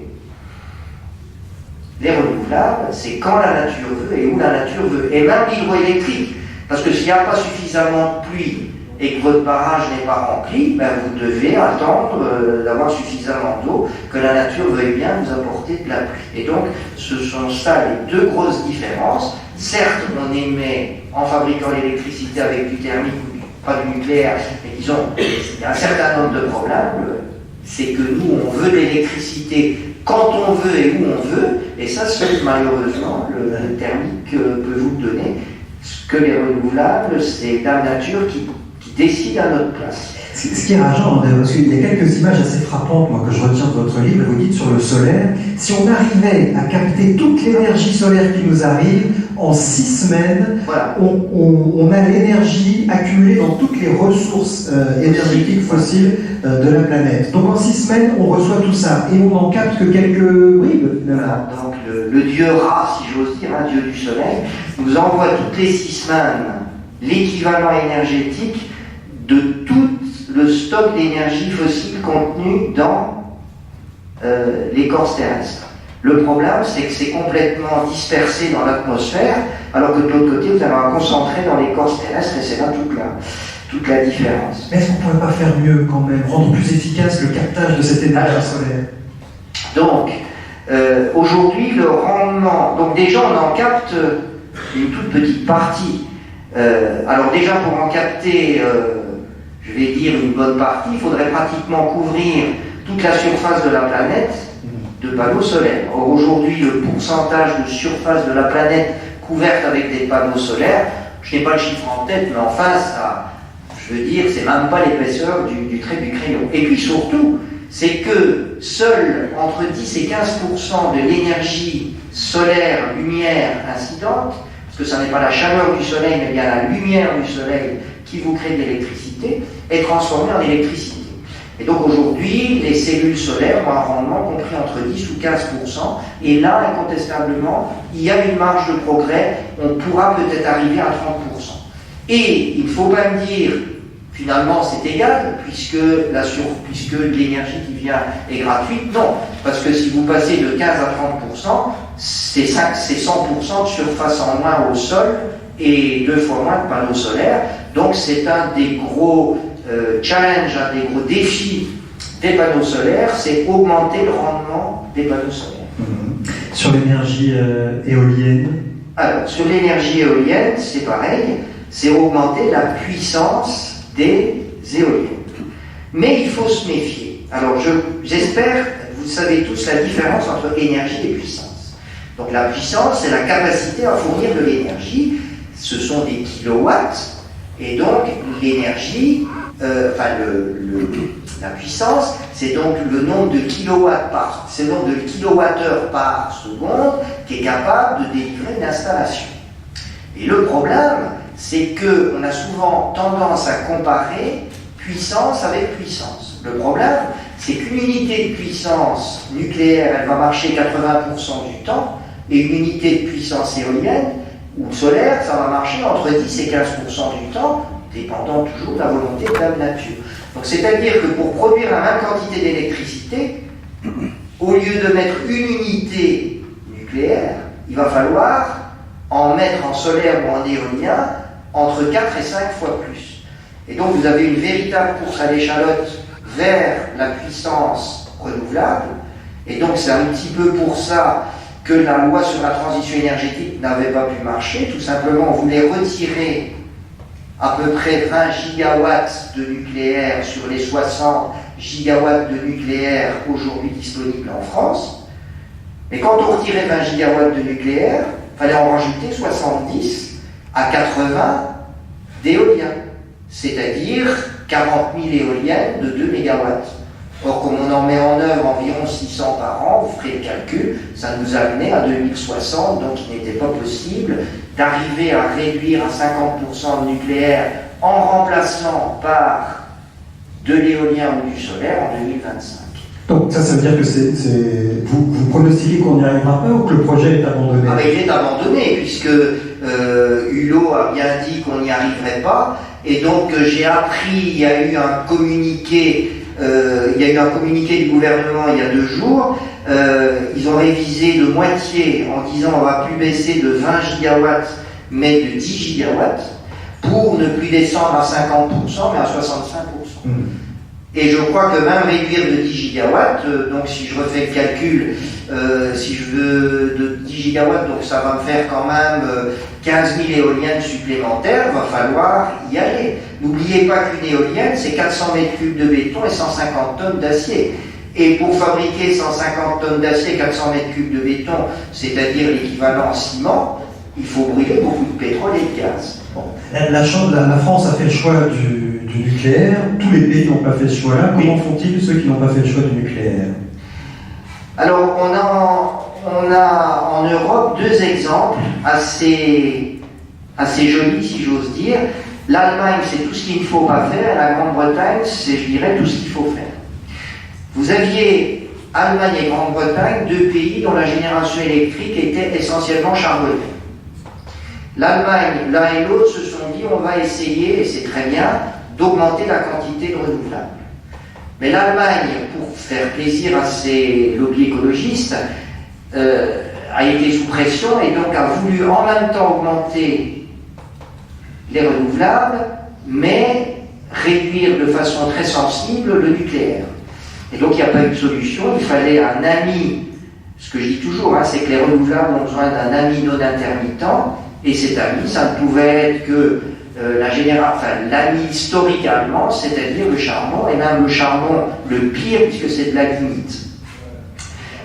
Les renouvelables, c'est quand la nature veut et où la nature veut. Et même l'hydroélectrique, parce que s'il n'y a pas suffisamment de pluie et que votre barrage n'est pas rempli, ben vous devez attendre d'avoir suffisamment d'eau, que la nature veuille bien vous apporter de la pluie. Et donc, ce sont ça les deux grosses différences. Certes, on émet en fabriquant l'électricité avec du thermique ou pas du nucléaire, mais disons, il y a un certain nombre de problèmes. C'est que nous, on veut de l'électricité quand on veut et où on veut, et ça, c'est malheureusement, le thermique peut vous le donner. Ce que les renouvelables, c'est la nature qui décide à notre place. Ce qui est rageant, parce qu'il y a quelques images assez frappantes, moi, que je retiens de votre livre. Vous dites sur le solaire, si on arrivait à capter toute l'énergie solaire qui nous arrive, en 6 semaines, voilà, on a l'énergie accumulée dans toutes les ressources énergétiques fossiles de la planète. Donc en 6 semaines, on reçoit tout ça, et on n'en capte que quelques bribes. Voilà, donc le dieu Ra, si j'ose dire, un dieu du soleil, nous envoie toutes les 6 semaines l'équivalent énergétique de tout le stock d'énergie fossile contenu dans l'écorce terrestre. Le problème, c'est que c'est complètement dispersé dans l'atmosphère, alors que de l'autre côté, vous avez un concentré dans l'écorce terrestre, et c'est là toute la différence. Mais est-ce qu'on ne pourrait pas faire mieux quand même, rendre plus efficace le captage de cette énergie solaire? Donc, aujourd'hui, le rendement... Donc déjà, on en capte une toute petite partie. Alors déjà, pour en capter... je vais dire une bonne partie, il faudrait pratiquement couvrir toute la surface de la planète de panneaux solaires. Or aujourd'hui, le pourcentage de surface de la planète couverte avec des panneaux solaires, je n'ai pas le chiffre en tête, mais enfin, ça, je veux dire, c'est même pas l'épaisseur du trait du crayon. Et puis surtout, c'est que seul entre 10 et 15% de l'énergie solaire, lumière incidente, parce que ce n'est pas la chaleur du soleil, mais bien la lumière du soleil qui vous crée de l'électricité, est transformée en électricité. Et donc aujourd'hui, les cellules solaires ont un rendement compris entre 10 ou 15%, et là, incontestablement, il y a une marge de progrès, on pourra peut-être arriver à 30%. Et il ne faut pas me dire, finalement c'est égal, puisque l'énergie qui vient est gratuite, non, parce que si vous passez de 15 à 30%, c'est 100% de surface en moins au sol, et 2 fois moins de panneaux solaires, donc c'est un des gros challenge, un des gros défis des panneaux solaires, c'est augmenter le rendement des panneaux solaires. Sur l'énergie éolienne? Alors, sur l'énergie éolienne, c'est pareil, c'est augmenter la puissance des éoliennes. Mais il faut se méfier. Alors, j'espère, vous savez tous la différence entre énergie et puissance. Donc, la puissance, c'est la capacité à fournir de l'énergie. Ce sont des kilowatts, et donc l'énergie, la puissance, c'est donc le nombre de kilowatts c'est le nombre de kilowattheures par seconde qui est capable de délivrer une installation. Et le problème, c'est qu'on a souvent tendance à comparer puissance avec puissance. Le problème, c'est qu'une unité de puissance nucléaire, elle va marcher 80% du temps, et une unité de puissance éolienne ou solaire, ça va marcher entre 10 et 15% du temps, dépendant toujours de la volonté de la nature. Donc c'est-à-dire que pour produire la même quantité d'électricité, au lieu de mettre une unité nucléaire, il va falloir en mettre en solaire ou en éolien entre 4 et 5 fois plus. Et donc vous avez une véritable course à l'échalote vers la puissance renouvelable, et donc c'est un petit peu pour ça que la loi sur la transition énergétique n'avait pas pu marcher. Tout simplement, on voulait retirer à peu près 20 gigawatts de nucléaire sur les 60 gigawatts de nucléaire aujourd'hui disponibles en France. Mais quand on retirait 20 gigawatts de nucléaire, il fallait en rajouter 70 à 80 d'éolien, c'est-à-dire 40 000 éoliennes de 2 mégawatts. Or, comme on en met en œuvre environ 600 par an, vous ferez le calcul, ça nous amenait à 2060, donc il n'était pas possible d'arriver à réduire à 50% de nucléaire en remplaçant par de l'éolien ou du solaire en 2025. Donc ça veut dire que vous pronostiquez qu'on n'y arrivera pas ou que le projet est abandonné? Ah ben, il est abandonné, puisque Hulot a bien dit qu'on n'y arriverait pas, et donc j'ai appris, il y a eu un communiqué du gouvernement il y a 2 jours. Ils ont révisé de moitié en disant on va plus baisser de 20 gigawatts mais de 10 gigawatts pour ne plus descendre à 50% mais à 65%. Et je crois que même réduire de 10 gigawatts, donc si je refais le calcul, si je veux de 10 gigawatts, donc ça va me faire quand même 15 000 éoliennes supplémentaires, va falloir y aller. N'oubliez pas qu'une éolienne, c'est 400 mètres cubes de béton et 150 tonnes d'acier. Et pour fabriquer 150 tonnes d'acier et 400 mètres cubes de béton, c'est-à-dire l'équivalent en ciment, il faut brûler beaucoup de pétrole et de gaz. Bon. La France a fait le choix du nucléaire, tous les pays n'ont pas fait ce choix-là. Comment font-ils ceux qui n'ont pas fait le choix du nucléaire? Alors, on a en Europe 2 exemples assez jolis, si j'ose dire. L'Allemagne, c'est tout ce qu'il ne faut pas faire, la Grande-Bretagne, c'est, je dirais, tout ce qu'il faut faire. Vous aviez Allemagne et Grande-Bretagne, 2 pays dont la génération électrique était essentiellement charbonneuse. L'Allemagne, l'un et l'autre, se sont dit on va essayer, et c'est très bien, d'augmenter la quantité de renouvelables. Mais l'Allemagne, pour faire plaisir à ses lobbies écologistes, a été sous pression et donc a voulu en même temps augmenter les renouvelables, mais réduire de façon très sensible le nucléaire. Et donc il n'y a pas eu de solution, il fallait un ami, ce que je dis toujours, c'est que les renouvelables ont besoin d'un ami non intermittent, et cet ami, ça ne pouvait être que l'ami historique allemand, c'est-à-dire le charbon, et même le charbon le pire, puisque c'est de la lignite.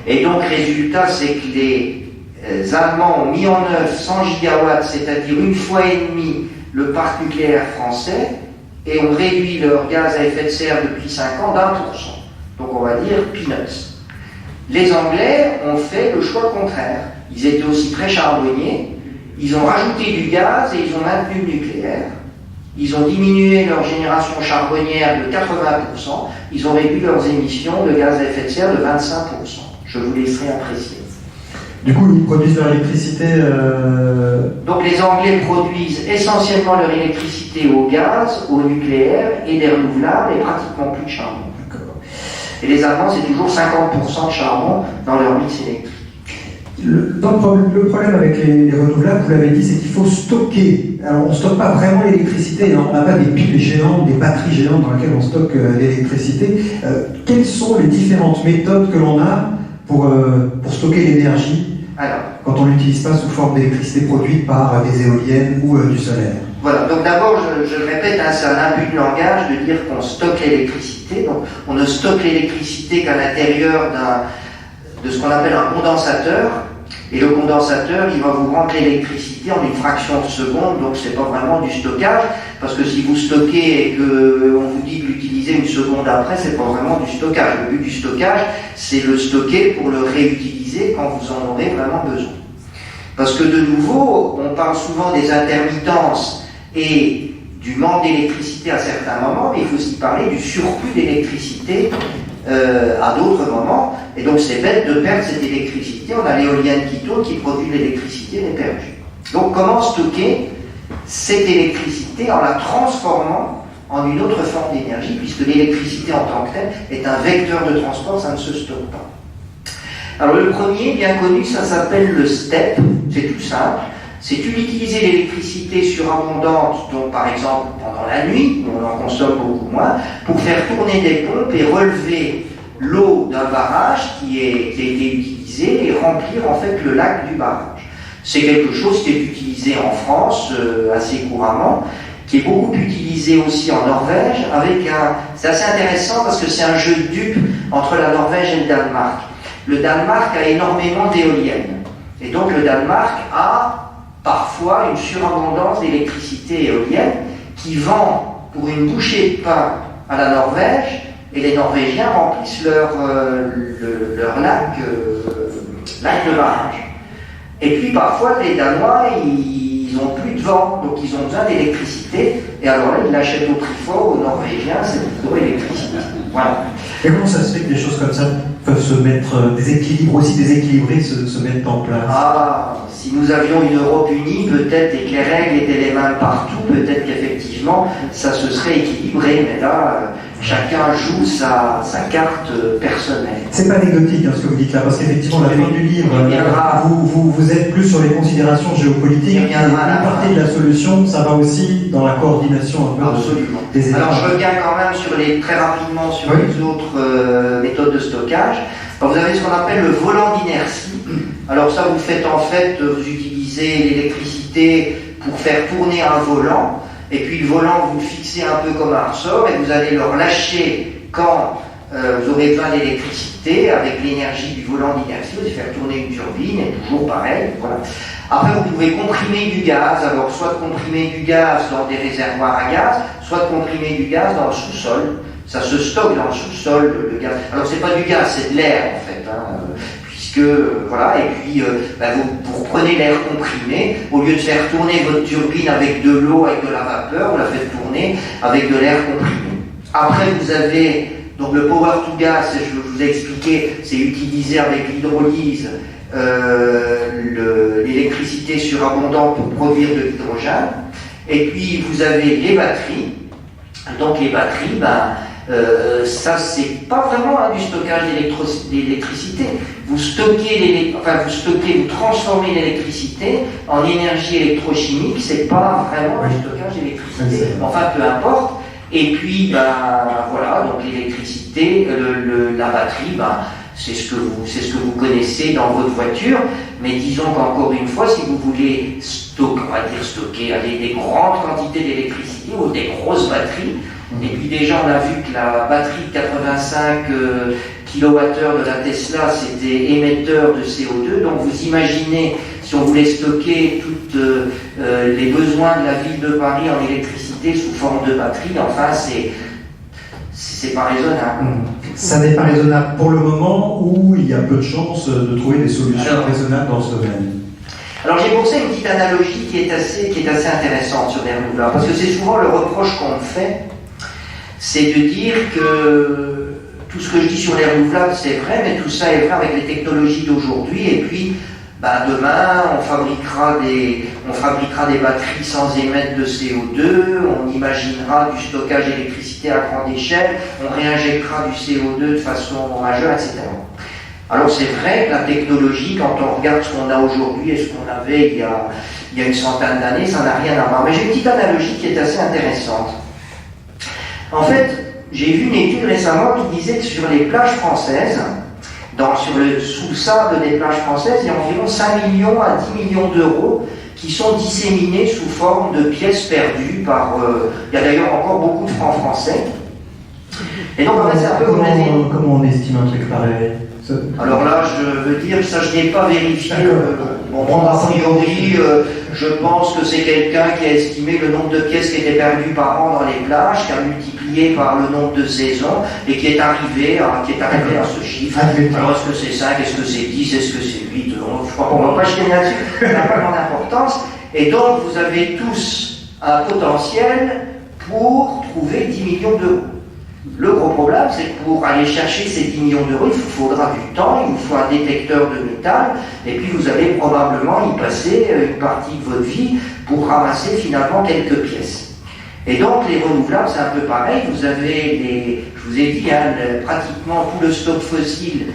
Et donc, résultat, c'est que les Allemands ont mis en œuvre 100 gigawatts, c'est-à-dire 1,5 fois le parc nucléaire français, et ont réduit leur gaz à effet de serre depuis 5 ans d'1%. Donc, on va dire peanuts. Les Anglais ont fait le choix contraire. ils étaient aussi très charbonniers. Ils ont rajouté du gaz et ils ont maintenu le nucléaire. Ils ont diminué leur génération charbonnière de 80%. Ils ont réduit leurs émissions de gaz à effet de serre de 25%. Je vous laisserai apprécier. Du coup, ils produisent leur électricité... Donc les Anglais produisent essentiellement leur électricité au gaz, au nucléaire et des renouvelables et pratiquement plus de charbon. Et les Allemands, c'est toujours 50% de charbon dans leur mix électrique. Le problème avec les renouvelables, vous l'avez dit, c'est qu'il faut stocker. Alors, on ne stocke pas vraiment l'électricité, hein. On n'a pas des piles géantes, des batteries géantes dans lesquelles on stocke l'électricité. Quelles sont les différentes méthodes que l'on a pour stocker l'énergie quand on ne l'utilise pas sous forme d'électricité produite par des éoliennes ou du solaire? Voilà, donc d'abord, je le répète, hein, c'est un abus de langage de dire qu'on stocke l'électricité. Donc, on ne stocke l'électricité qu'à l'intérieur de ce qu'on appelle un condensateur. Et le condensateur, il va vous rendre l'électricité en une fraction de seconde, donc c'est pas vraiment du stockage, parce que si vous stockez et qu'on vous dit de l'utiliser une seconde après, c'est pas vraiment du stockage. Le but du stockage, c'est le stocker pour le réutiliser quand vous en aurez vraiment besoin. Parce que de nouveau, on parle souvent des intermittences et du manque d'électricité à certains moments, mais il faut aussi parler du surplus d'électricité à d'autres moments, et donc c'est bête de perdre cette électricité. On a l'éolienne qui tourne, qui produit l'électricité, elle est perdue. Donc comment stocker cette électricité en la transformant en une autre forme d'énergie, puisque l'électricité en tant que telle est un vecteur de transport, ça ne se stocke pas. Alors le premier, bien connu, ça s'appelle le STEP, c'est tout simple. C'est utiliser l'électricité surabondante, donc par exemple pendant la nuit, où on en consomme beaucoup moins, pour faire tourner des pompes et relever l'eau d'un barrage qui a été utilisé et remplir en fait le lac du barrage. C'est quelque chose qui est utilisé en France assez couramment, qui est beaucoup utilisé aussi en Norvège, c'est assez intéressant parce que c'est un jeu de dupes entre la Norvège et le Danemark. Le Danemark a énormément d'éoliennes, et donc le Danemark a parfois une surabondance d'électricité éolienne qui vend pour une bouchée de pain à la Norvège, et les Norvégiens remplissent leur lac de barrage. Et puis parfois les Danois, ils n'ont plus de vent, donc ils ont besoin d'électricité, et alors là ils l'achètent au prix fort aux Norvégiens, cette hydroélectricité. Voilà. Et comment ça se fait que des choses comme ça peuvent se mettre, des équilibres aussi déséquilibrés se mettent en place? Ah, si nous avions une Europe unie, peut-être, et que les règles étaient les mêmes partout, peut-être qu'effectivement, ça se serait équilibré, mais là, chacun joue sa carte personnelle. C'est pas anecdotique hein, ce que vous dites là, parce qu'effectivement, la fin du livre, vous êtes plus sur les considérations géopolitiques, et une partie de la solution, ça va aussi dans la coordination un peu des États. Alors je reviens quand même très rapidement sur les autres méthodes de stockage. Alors, vous avez ce qu'on appelle le volant d'inertie. Alors ça, vous faites en fait, vous utilisez l'électricité pour faire tourner un volant, et puis le volant, vous le fixez un peu comme un ressort, et vous allez le relâcher quand vous aurez besoin d'électricité, avec l'énergie du volant d'inertie, vous allez faire tourner une turbine, et toujours pareil, voilà. Après, vous pouvez comprimer du gaz, alors soit comprimer du gaz dans des réservoirs à gaz, soit comprimer du gaz dans le sous-sol. Ça se stocke dans le sous-sol, le gaz. Alors c'est pas du gaz, c'est de l'air en fait, hein, puisque voilà, et puis vous prenez l'air comprimé, au lieu de faire tourner votre turbine avec de l'eau, avec de la vapeur, vous la faites tourner avec de l'air comprimé. Après vous avez donc le power to gas, je vous ai expliqué, c'est utilisé avec l'hydrolyse l'électricité surabondante pour produire de l'hydrogène. Et puis vous avez les batteries. Donc les batteries, ça c'est pas vraiment du stockage d'électricité. Vous stockez vous transformez l'électricité en énergie électrochimique, c'est pas vraiment du stockage d'électricité. Enfin peu importe. Et puis voilà, donc l'électricité, la batterie, c'est ce que vous connaissez dans votre voiture, mais disons qu'encore une fois, si vous voulez stocker des grandes quantités d'électricité ou des grosses batteries, et puis déjà on a vu que la batterie de 85 kWh de la Tesla c'était émetteur de CO2, donc vous imaginez si on voulait stocker tous les besoins de la ville de Paris en électricité sous forme de batterie, enfin c'est pas raisonnable. Ça n'est pas raisonnable pour le moment où il y a peu de chances de trouver des solutions raisonnables dans ce domaine. Alors j'ai pensé une petite analogie qui est assez intéressante sur les renouvelables, parce que c'est souvent le reproche qu'on me fait, c'est de dire que tout ce que je dis sur les renouvelables c'est vrai, mais tout ça est vrai avec les technologies d'aujourd'hui, et puis demain on fabriquera des batteries sans émettre de CO2, on imaginera du stockage d'électricité à grande échelle, on réinjectera du CO2 de façon majeure, etc. Alors c'est vrai que la technologie, quand on regarde ce qu'on a aujourd'hui et ce qu'on avait il y a une centaine d'années, ça n'a rien à voir. Mais j'ai une petite analogie qui est assez intéressante. En fait, j'ai vu une étude récemment qui disait que sur les plages françaises, sous le sable des plages françaises, il y a environ 5 millions à 10 millions d'euros qui sont disséminés sous forme de pièces perdues il y a d'ailleurs encore beaucoup de francs français. Et donc, en fait, c'est un peu comment on estime un truc pareil? Alors là, je veux dire, ça je n'ai pas vérifié. A priori, je pense que c'est quelqu'un qui a estimé le nombre de pièces qui étaient perdues par an dans les plages, qui a multiplié par le nombre de saisons et qui est arrivé à ce chiffre. Alors est-ce que c'est 5, est-ce que c'est 10, est-ce que c'est 8? Je crois qu'on ne va pas chier là-dessus, ça n'a pas grande importance. Et donc vous avez tous un potentiel pour trouver 10 millions d'euros. Le gros problème, c'est que pour aller chercher ces 10 millions d'euros, il vous faudra du temps, il vous faut un détecteur de métal, et puis vous allez probablement y passer une partie de votre vie pour ramasser finalement quelques pièces. Et donc les renouvelables, c'est un peu pareil, vous avez je vous ai dit, pratiquement tout le stock fossile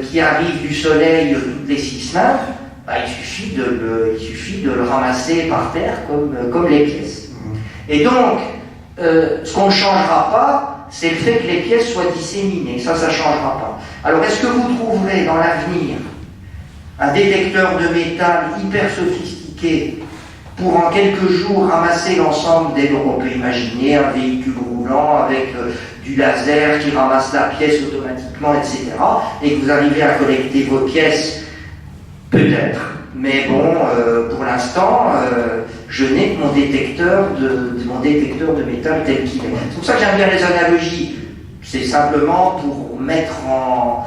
qui arrive du soleil toutes les 6 semaines, il suffit de le ramasser par terre comme les pièces. Et donc, ce qu'on ne changera pas, c'est le fait que les pièces soient disséminées. Ça ne changera pas. Alors, est-ce que vous trouverez dans l'avenir un détecteur de métal hyper sophistiqué pour en quelques jours ramasser l'ensemble des... Donc, on peut imaginer un véhicule roulant avec du laser qui ramasse la pièce automatiquement, etc. Et que vous arrivez à collecter vos pièces, peut-être. Mais bon, pour l'instant, je n'ai que mon détecteur de métal tel qu'il est. C'est pour ça que j'aime bien les analogies. C'est simplement pour mettre en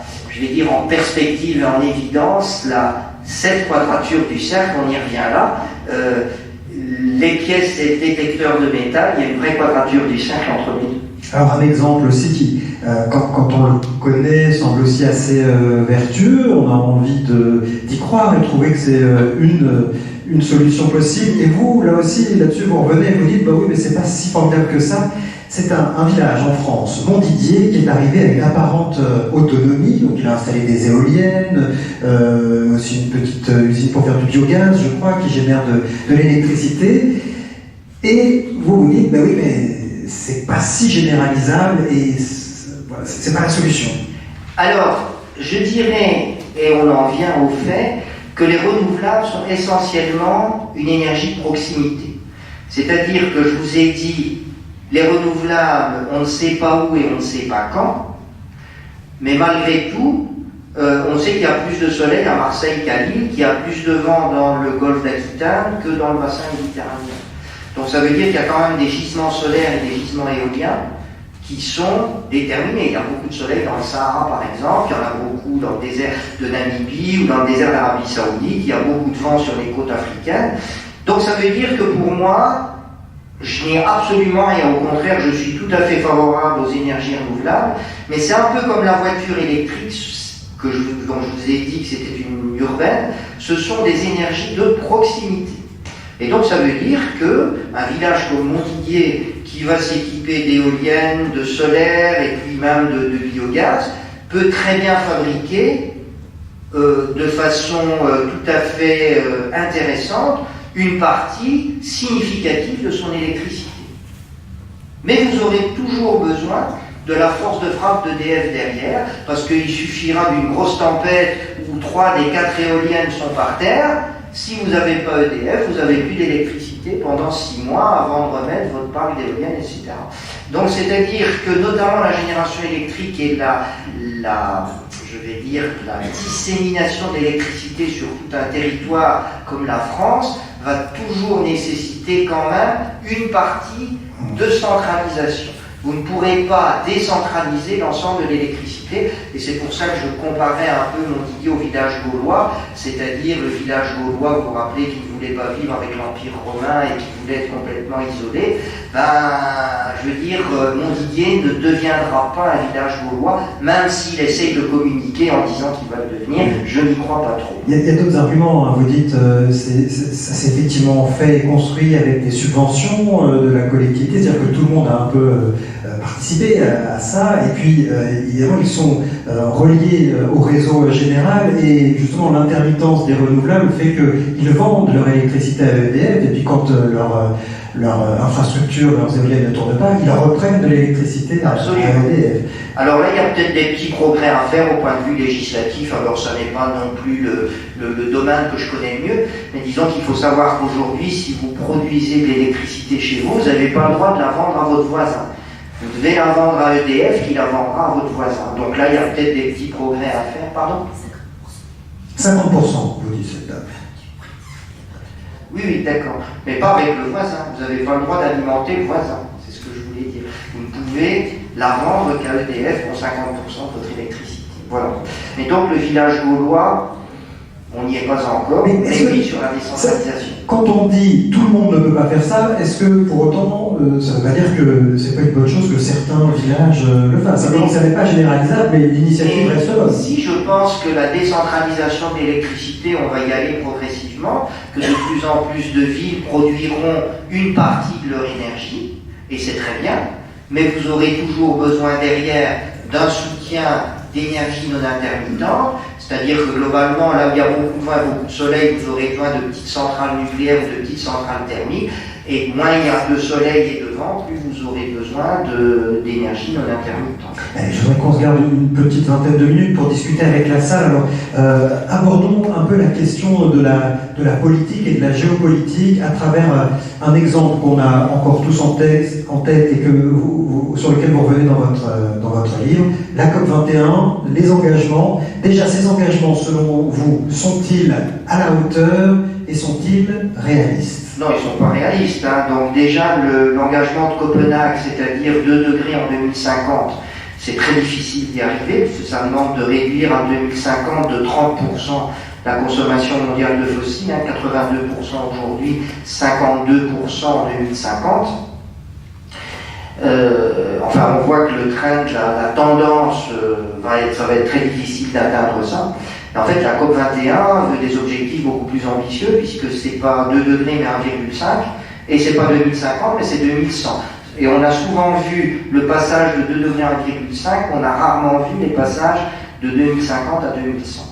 perspective et en évidence cette quadrature du cercle, on y revient là. Les pièces et le détecteur de métal, il y a une vraie quadrature du cercle entre les deux. Alors un exemple aussi qui, quand on le connaît, semble aussi assez vertueux, on a envie d'y croire et de trouver que c'est une solution possible. Et vous, là aussi, là-dessus, vous revenez et vous dites, oui, mais c'est pas si formidable que ça. C'est un village en France, Montdidier, qui est arrivé à une apparente autonomie. Donc il a installé des éoliennes, aussi une petite usine pour faire du biogaz, je crois, qui génère de l'électricité. Et vous vous dites, oui, mais c'est pas si généralisable et c'est pas la solution. Alors, je dirais, et on en vient au fait, que les renouvelables sont essentiellement une énergie de proximité. C'est-à-dire que je vous ai dit, les renouvelables, on ne sait pas où et on ne sait pas quand, mais malgré tout, on sait qu'il y a plus de soleil à Marseille qu'à Lille, qu'il y a plus de vent dans le golfe d'Aquitaine que dans le bassin méditerranéen. Donc ça veut dire qu'il y a quand même des gisements solaires et des gisements éoliens qui sont déterminés. Il y a beaucoup de soleil dans le Sahara par exemple, il y en a beaucoup dans le désert de Namibie ou dans le désert d'Arabie Saoudite, il y a beaucoup de vent sur les côtes africaines. Donc ça veut dire que pour moi, je n'ai absolument rien, au contraire, je suis tout à fait favorable aux énergies renouvelables, mais c'est un peu comme la voiture électrique dont je vous ai dit que c'était une urbaine, ce sont des énergies de proximité. Et donc ça veut dire qu'un village comme Montdidier, qui va s'équiper d'éoliennes, de solaire et puis même de biogaz, peut très bien fabriquer de façon tout à fait intéressante une partie significative de son électricité. Mais vous aurez toujours besoin de la force de frappe d'EDF derrière, parce qu'il suffira d'une grosse tempête où 3 des 4 éoliennes sont par terre. Si vous n'avez pas EDF, vous n'avez plus d'électricité pendant 6 mois avant de remettre votre parc d'éoliennes, etc. Donc c'est-à-dire que notamment la génération électrique et la dissémination d'électricité sur tout un territoire comme la France va toujours nécessiter quand même une partie de centralisation. Vous ne pourrez pas décentraliser l'ensemble de l'électricité, et c'est pour ça que je comparais un peu Montdidier au village gaulois, c'est-à-dire le village gaulois, vous vous rappelez, qui ne voulait pas vivre avec l'Empire romain et qui voulait être complètement isolé. Je veux dire, Montdidier ne deviendra pas un village gaulois, même s'il essaye de communiquer en disant qu'il va le devenir, je n'y crois pas trop. Il y a d'autres arguments, hein. Vous dites ça s'est effectivement fait et construit avec des subventions de la collectivité, c'est-à-dire que tout le monde a un peu participé à ça, et puis évidemment ils sont reliés au réseau général, et justement l'intermittence des renouvelables fait qu'ils vendent leur électricité à EDF, et puis quand leur infrastructure, leurs éoliennes ne tournent pas, ils reprennent de l'électricité à EDF. Alors là, il y a peut-être des petits progrès à faire au point de vue législatif, alors ça n'est pas non plus le domaine que je connais mieux, mais disons qu'il faut savoir qu'aujourd'hui, si vous produisez de l'électricité chez vous, vous n'avez pas le droit de la vendre à votre voisin. Vous devez la vendre à EDF qui la vendra à votre voisin. Donc là, il y a peut-être des petits progrès à faire. Pardon ? 50%, vous dites cette date. Oui, d'accord. Mais pas avec le voisin. Vous n'avez pas le droit d'alimenter le voisin. C'est ce que je voulais dire. Vous ne pouvez la vendre qu'à EDF pour 50% de votre électricité. Voilà. Et donc le village gaulois, on n'y est pas encore, mais oui, sur la décentralisation. Quand on dit tout le monde ne peut pas faire ça, est-ce que pour autant, ça ne veut pas dire que c'est pas une bonne chose que certains villages le fassent? Ça n'est pas généralisable, mais l'initiative reste bonne. Si je pense que la décentralisation de l'électricité, on va y aller progressivement, que de plus en plus de villes produiront une partie de leur énergie, et c'est très bien, mais vous aurez toujours besoin derrière d'un soutien d'énergie non intermittente, c'est-à-dire que globalement, là où il y a beaucoup de vent et beaucoup de soleil, vous aurez besoin de petites centrales nucléaires ou de petites centrales thermiques, et moins il y a de soleil et de vent, plus vous aurez besoin d'énergie non intermittente. Je voudrais qu'on se garde une petite vingtaine de minutes pour discuter avec la salle. Alors, abordons un peu la question de la politique et de la géopolitique à travers un exemple qu'on a encore tous en tête et sur lequel vous revenez dans votre livre, la COP21, les engagements. Déjà, ces engagements, selon vous, sont-ils à la hauteur et sont-ils réalistes? Non, ils ne sont pas réalistes. Donc déjà, l'engagement de Copenhague, c'est-à-dire 2 degrés en 2050, c'est très difficile d'y arriver, parce que ça demande de réduire en 2050 de 30% la consommation mondiale de fossiles, 82% aujourd'hui, 52% en 2050. Enfin, on voit que le trend, la tendance, ça va être très difficile d'atteindre ça. Et en fait, la COP21 veut des objectifs beaucoup plus ambitieux, puisque c'est pas 2 degrés mais 1,5, et c'est pas 2050 mais c'est 2100. Et on a souvent vu le passage de 2 degrés à 1,5, on a rarement vu les passages de 2050 à 2100.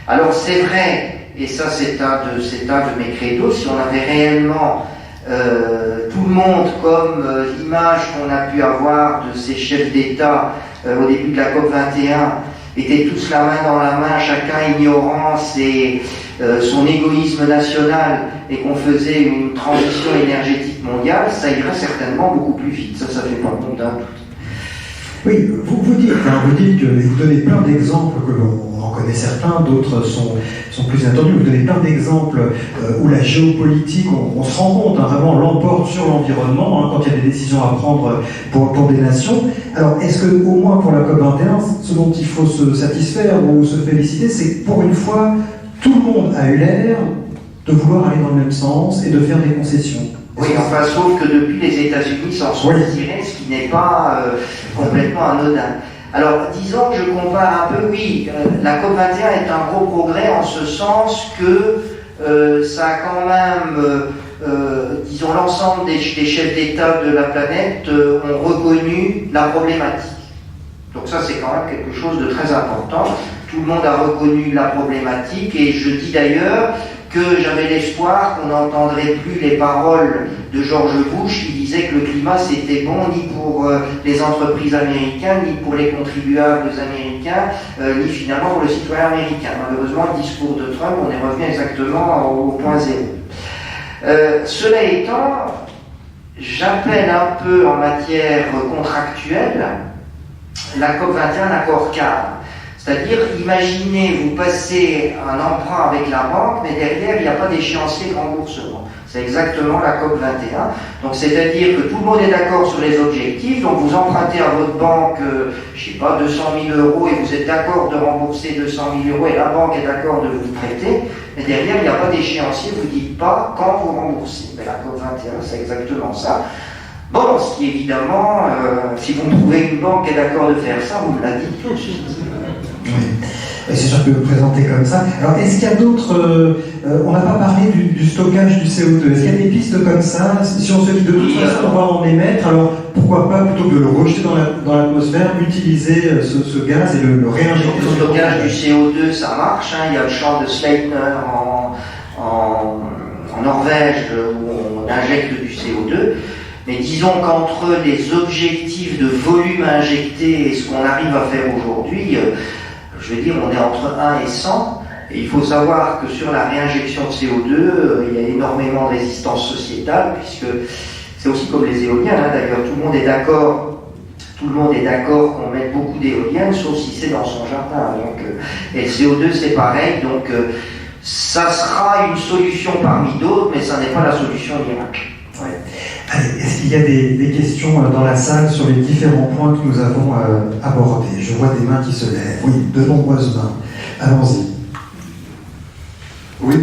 Alors c'est vrai, et ça c'est un de mes credos, si on avait réellement tout le monde comme l'image qu'on a pu avoir de ces chefs d'État au début de la COP21, étaient tous la main dans la main, chacun ignorant son égoïsme national, et qu'on faisait une transition énergétique mondiale, ça irait certainement beaucoup plus vite. Ça fait pas le monde d'un doute. Oui, vous dites que vous donnez plein d'exemples, que l'on en connaît certains, d'autres sont plus inattendus. Vous donnez plein d'exemples où la géopolitique, on se rend compte, vraiment l'emporte sur l'environnement quand il y a des décisions à prendre pour des nations. Alors, est-ce que, au moins pour la COP21, ce dont il faut se satisfaire ou se féliciter, c'est que pour une fois, tout le monde a eu l'air de vouloir aller dans le même sens et de faire des concessions? Oui, enfin, sauf que depuis les États-Unis s'en sont tirés, ce qui n'est pas complètement anodin. Alors, disons que je compare un peu, oui, la COP21 est un gros progrès en ce sens que ça a quand même, disons, l'ensemble des chefs d'État de la planète ont reconnu la problématique. Donc ça, c'est quand même quelque chose de très important. Tout le monde a reconnu la problématique, et je dis d'ailleurs que j'avais l'espoir qu'on n'entendrait plus les paroles de George Bush qui disait que le climat c'était bon ni pour les entreprises américaines, ni pour les contribuables américains, ni finalement pour le citoyen américain. Malheureusement, le discours de Trump, on est revenu exactement au point zéro. Cela étant, j'appelle un peu en matière contractuelle la COP21 un accord cadre. C'est-à-dire, imaginez, vous passez un emprunt avec la banque, mais derrière, il n'y a pas d'échéancier de remboursement. C'est exactement la COP 21. Donc c'est-à-dire que tout le monde est d'accord sur les objectifs, donc vous empruntez à votre banque, je sais pas, 200 000 euros et vous êtes d'accord de rembourser 200 000 euros et la banque est d'accord de vous prêter, mais derrière il n'y a pas d'échéancier, vous ne dites pas quand vous remboursez. Mais la COP 21, c'est exactement ça. Bon, ce qui évidemment, si vous me trouvez une banque qui est d'accord de faire ça, vous me la dites tout de suite. Oui. Et c'est sûr que vous présentez comme ça. Alors, est-ce qu'il y a d'autres... on n'a pas parlé du stockage du CO2. Est-ce qu'il y a des pistes comme ça? Si on se dit de toute façon, on va en émettre, alors pourquoi pas, plutôt que de le rejeter dans l'atmosphère, utiliser ce gaz et le réinjecter Le stockage du CO2, ça marche. Hein. Il y a le champ de Sleipner en Norvège où on injecte du CO2. Mais disons qu'entre les objectifs de volume injecté et ce qu'on arrive à faire aujourd'hui, je veux dire, on est entre 1 et 100. Et il faut savoir que sur la réinjection de CO2, il y a énormément de résistance sociétale, puisque c'est aussi comme les éoliennes. Hein, d'ailleurs, tout le monde est d'accord qu'on mette beaucoup d'éoliennes, sauf si c'est dans son jardin. Donc, et le CO2, c'est pareil. Donc, ça sera une solution parmi d'autres, mais ça n'est pas la solution miracle. Ouais. Allez, est-ce qu'il y a des questions dans la salle sur les différents points que nous avons abordés? Je vois des mains qui se lèvent. Oui, de nombreuses mains. Allons-y. Oui,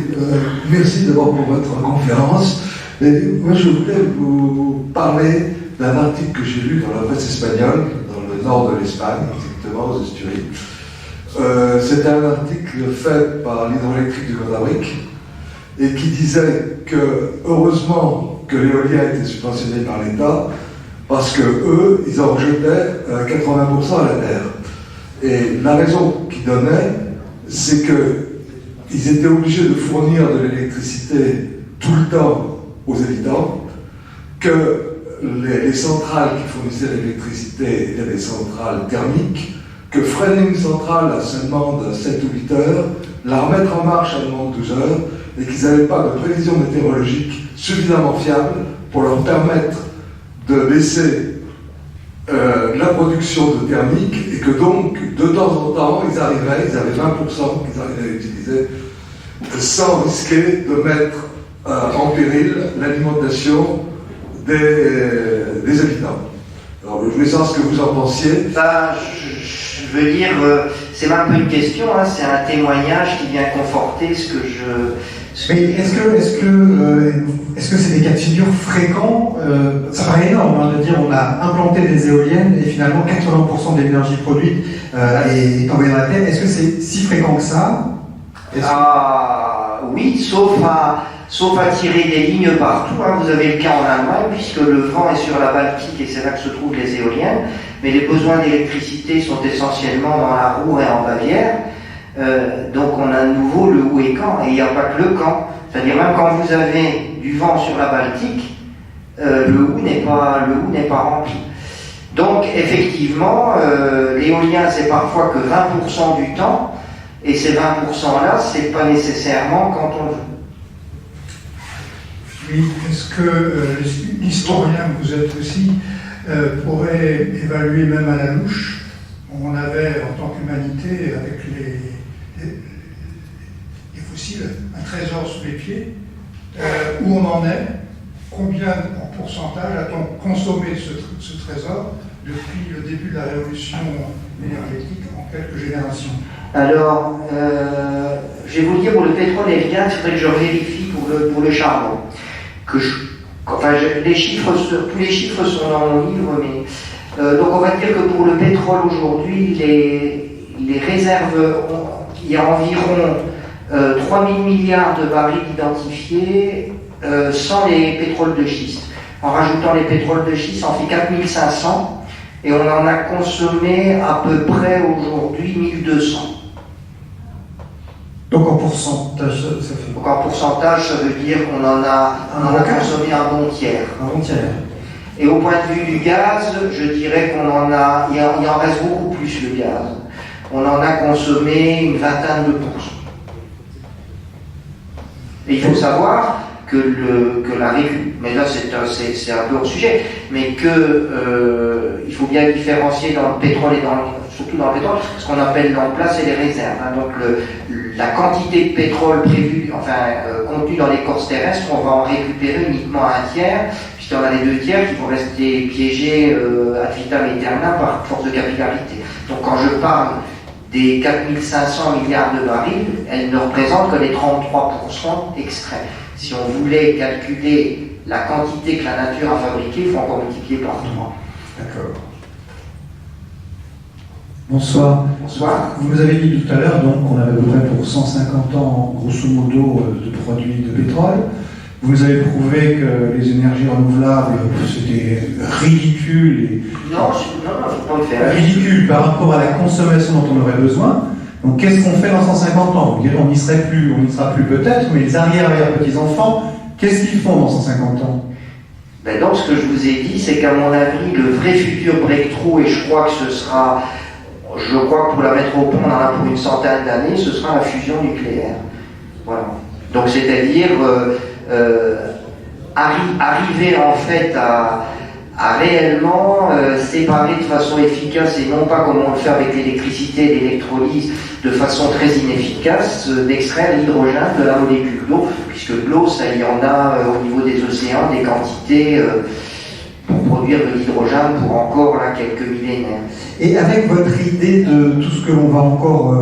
merci d'abord pour votre conférence. Et moi, je voulais vous parler d'un article que j'ai lu dans la presse espagnole, dans le nord de l'Espagne, exactement aux Asturies. C'était un article fait par l'hydroélectrique du Cantabrique et qui disait que, heureusement, que l'éolien était subventionné par l'État, parce que eux, ils en rejetaient 80% à la terre. Et la raison qu'ils donnaient, c'est qu'ils étaient obligés de fournir de l'électricité tout le temps aux habitants, que les centrales qui fournissaient l'électricité étaient des centrales thermiques, que freiner une centrale, ça demande 7 ou 8 heures, la remettre en marche, ça demande 12 heures, et qu'ils n'avaient pas de prévision météorologique suffisamment fiable pour leur permettre de baisser la production de thermique, et que donc, de temps en temps, ils avaient 20% qu'ils arrivaient à utiliser, sans risquer de mettre en péril l'alimentation des habitants. Alors, je voulais savoir ce que vous en pensiez. Je veux dire, c'est même pas une question, hein, c'est un témoignage qui vient conforter ce que je... Mais est-ce que c'est des cas de figure fréquents? Ça paraît énorme hein, de dire on a implanté des éoliennes et finalement 80% de l'énergie produite est envoyée dans la Terre. Est-ce que c'est si fréquent que ça? Oui, sauf à tirer des lignes partout. Hein. Vous avez le cas en Allemagne, puisque le vent est sur la Baltique et c'est là que se trouvent les éoliennes, mais les besoins d'électricité sont essentiellement dans la Ruhr et en Bavière. Donc on a de nouveau le où et quand, et il n'y a pas que le quand. C'est-à-dire même quand vous avez du vent sur la Baltique, le où n'est pas rempli. Donc effectivement, l'éolien c'est parfois que 20% du temps, et ces 20%-là, c'est pas nécessairement quand on le veut. Oui, est-ce que l'historien que vous êtes aussi pourrait évaluer même à la louche? On avait en tant qu'humanité, avec les fossiles, un trésor sous les pieds. Où on en est? Combien en pourcentage a-t-on consommé ce trésor depuis le début de la révolution énergétique en quelques générations? Alors, je vais vous le dire, pour le pétrole et le gaz, il faudrait que je vérifie pour le charbon. Les chiffres, tous les chiffres sont dans mon livre, mais donc on va dire que pour le pétrole aujourd'hui, les réserves, il y a environ 3 000 milliards de barils identifiés sans les pétroles de schiste. En rajoutant les pétroles de schiste, on fait 4 500 et on en a consommé à peu près aujourd'hui 1 200. Donc en pourcentage, ça fait... Donc en pourcentage, ça veut dire qu'on en a consommé un bon tiers. Un bon tiers. Et au point de vue du gaz, je dirais qu'il en reste beaucoup plus le gaz. On en a consommé une vingtaine de pourcents. Et il faut savoir que la mais là c'est un peu hors sujet, mais il faut bien différencier dans le pétrole et surtout dans le pétrole, ce qu'on appelle l'emplacement et les réserves. Hein. Donc la quantité de pétrole prévue, contenue dans l'écorce terrestre, on va en récupérer uniquement un tiers, puisqu'il y en a les 2 tiers qui vont rester piégés ad vitam aeternam par force de capillarité. Donc quand je parle des 4500 milliards de barils, elles ne représentent que les 33% extraits. Si on voulait calculer la quantité que la nature a fabriquée, il faut encore multiplier par 3. D'accord. Bonsoir. Bonsoir. Vous nous avez dit tout à l'heure donc qu'on avait à peu près pour 150 ans, grosso modo, de produits de pétrole. Vous nous avez prouvé que les énergies renouvelables, c'était ridicule. Et... Non, faut pas le faire. Ridicule par rapport à la consommation dont on aurait besoin. Donc qu'est-ce qu'on fait dans 150 ans? Vous direz, on n'y sera plus peut-être, mais les arrière-petits-enfants, qu'est-ce qu'ils font dans 150 ans? Donc ce que je vous ai dit, c'est qu'à mon avis, le vrai futur breakthrough, et je crois que pour la mettre au point, on en a pour une centaine d'années, ce sera la fusion nucléaire. Voilà. Donc c'est-à-dire arriver en fait à réellement séparer de façon efficace, et non pas comme on le fait avec l'électricité et l'électrolyse, de façon très inefficace, d'extraire l'hydrogène de la molécule d'eau, puisque l'eau, ça il y en a au niveau des océans, des quantités pour produire de l'hydrogène pour encore quelques millénaires. Et avec votre idée de tout ce que l'on va encore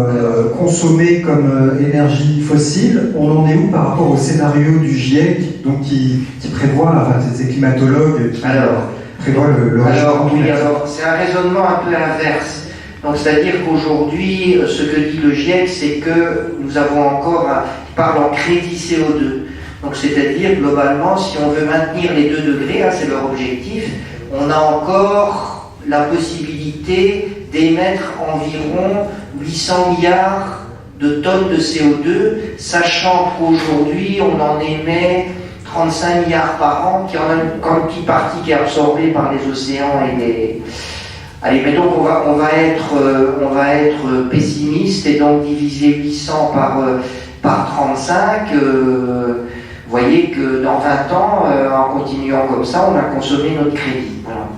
consommer comme énergie fossile, on en est où par rapport au scénario du GIEC, donc qui prévoit, ces climatologues qui prévoient le réchauffement climatique? Alors, c'est un raisonnement un peu inverse. Donc, c'est-à-dire qu'aujourd'hui, ce que dit le GIEC, c'est que nous avons encore, il parle en crédit CO2. Donc, c'est-à-dire, globalement, si on veut maintenir les 2 degrés, c'est leur objectif, on a encore la possibilité d'émettre environ 800 milliards de tonnes de CO2, sachant qu'aujourd'hui, on en émet 35 milliards par an, qui en a une petite partie qui est absorbée par les océans et les... Allez, mais donc on va être pessimiste et donc diviser 800 par 35. Vous voyez que dans 20 ans, en continuant comme ça, on a consommé notre crédit. Voilà.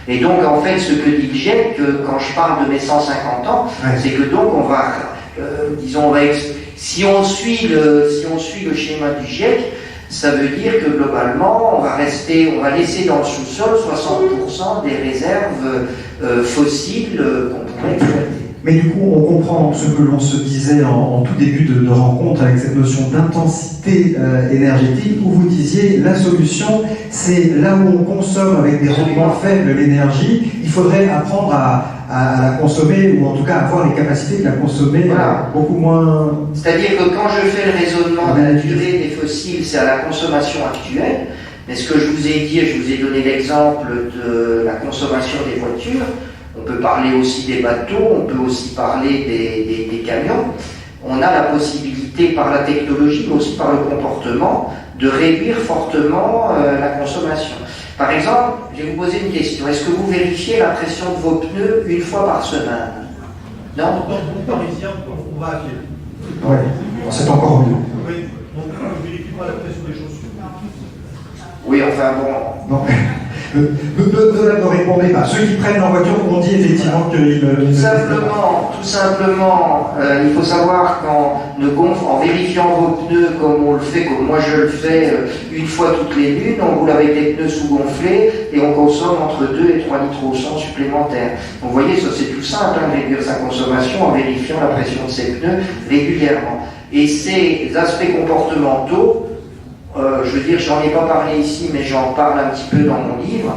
Et donc en fait, ce que dit le GIEC, quand je parle de mes 150 ans, c'est que donc on va, si on suit le schéma du GIEC, ça veut dire que globalement, on va laisser dans le sous-sol 60% des réserves fossiles qu'on pourrait exploiter. Mais du coup, on comprend ce que l'on se disait en tout début de rencontre avec cette notion d'intensité énergétique, où vous disiez la solution, c'est là où on consomme avec des rendements faibles l'énergie, il faudrait apprendre à la consommer, ou en tout cas avoir les capacités de la consommer beaucoup moins... C'est-à-dire que quand je fais le raisonnement de la durée des fossiles, c'est à la consommation actuelle, mais ce que je vous ai dit, et je vous ai donné l'exemple de la consommation des voitures, on peut parler aussi des bateaux, on peut aussi parler des camions. On a la possibilité par la technologie, mais aussi par le comportement, de réduire fortement la consommation. Par exemple, je vais vous poser une question. Est-ce que vous vérifiez la pression de vos pneus une fois par semaine? Non? Bon parisien, on va à pied. Oui, c'est encore mieux. Oui, donc on ne vérifie pas la pression des chaussures. Oui, enfin bon. Non. Ne répondez pas. Ceux qui prennent leur voiture ont dit effectivement qu'ils Tout simplement, il faut savoir en vérifiant vos pneus comme on le fait, comme moi je le fais une fois toutes les lunes, on roule avec des pneus sous-gonflés et on consomme entre 2 et 3 litres au 100 supplémentaires. Donc vous voyez, ça c'est tout simple, de réduire sa consommation en vérifiant la pression de ses pneus régulièrement. Et ces aspects comportementaux, je veux dire, j'en ai pas parlé ici, mais j'en parle un petit peu dans mon livre.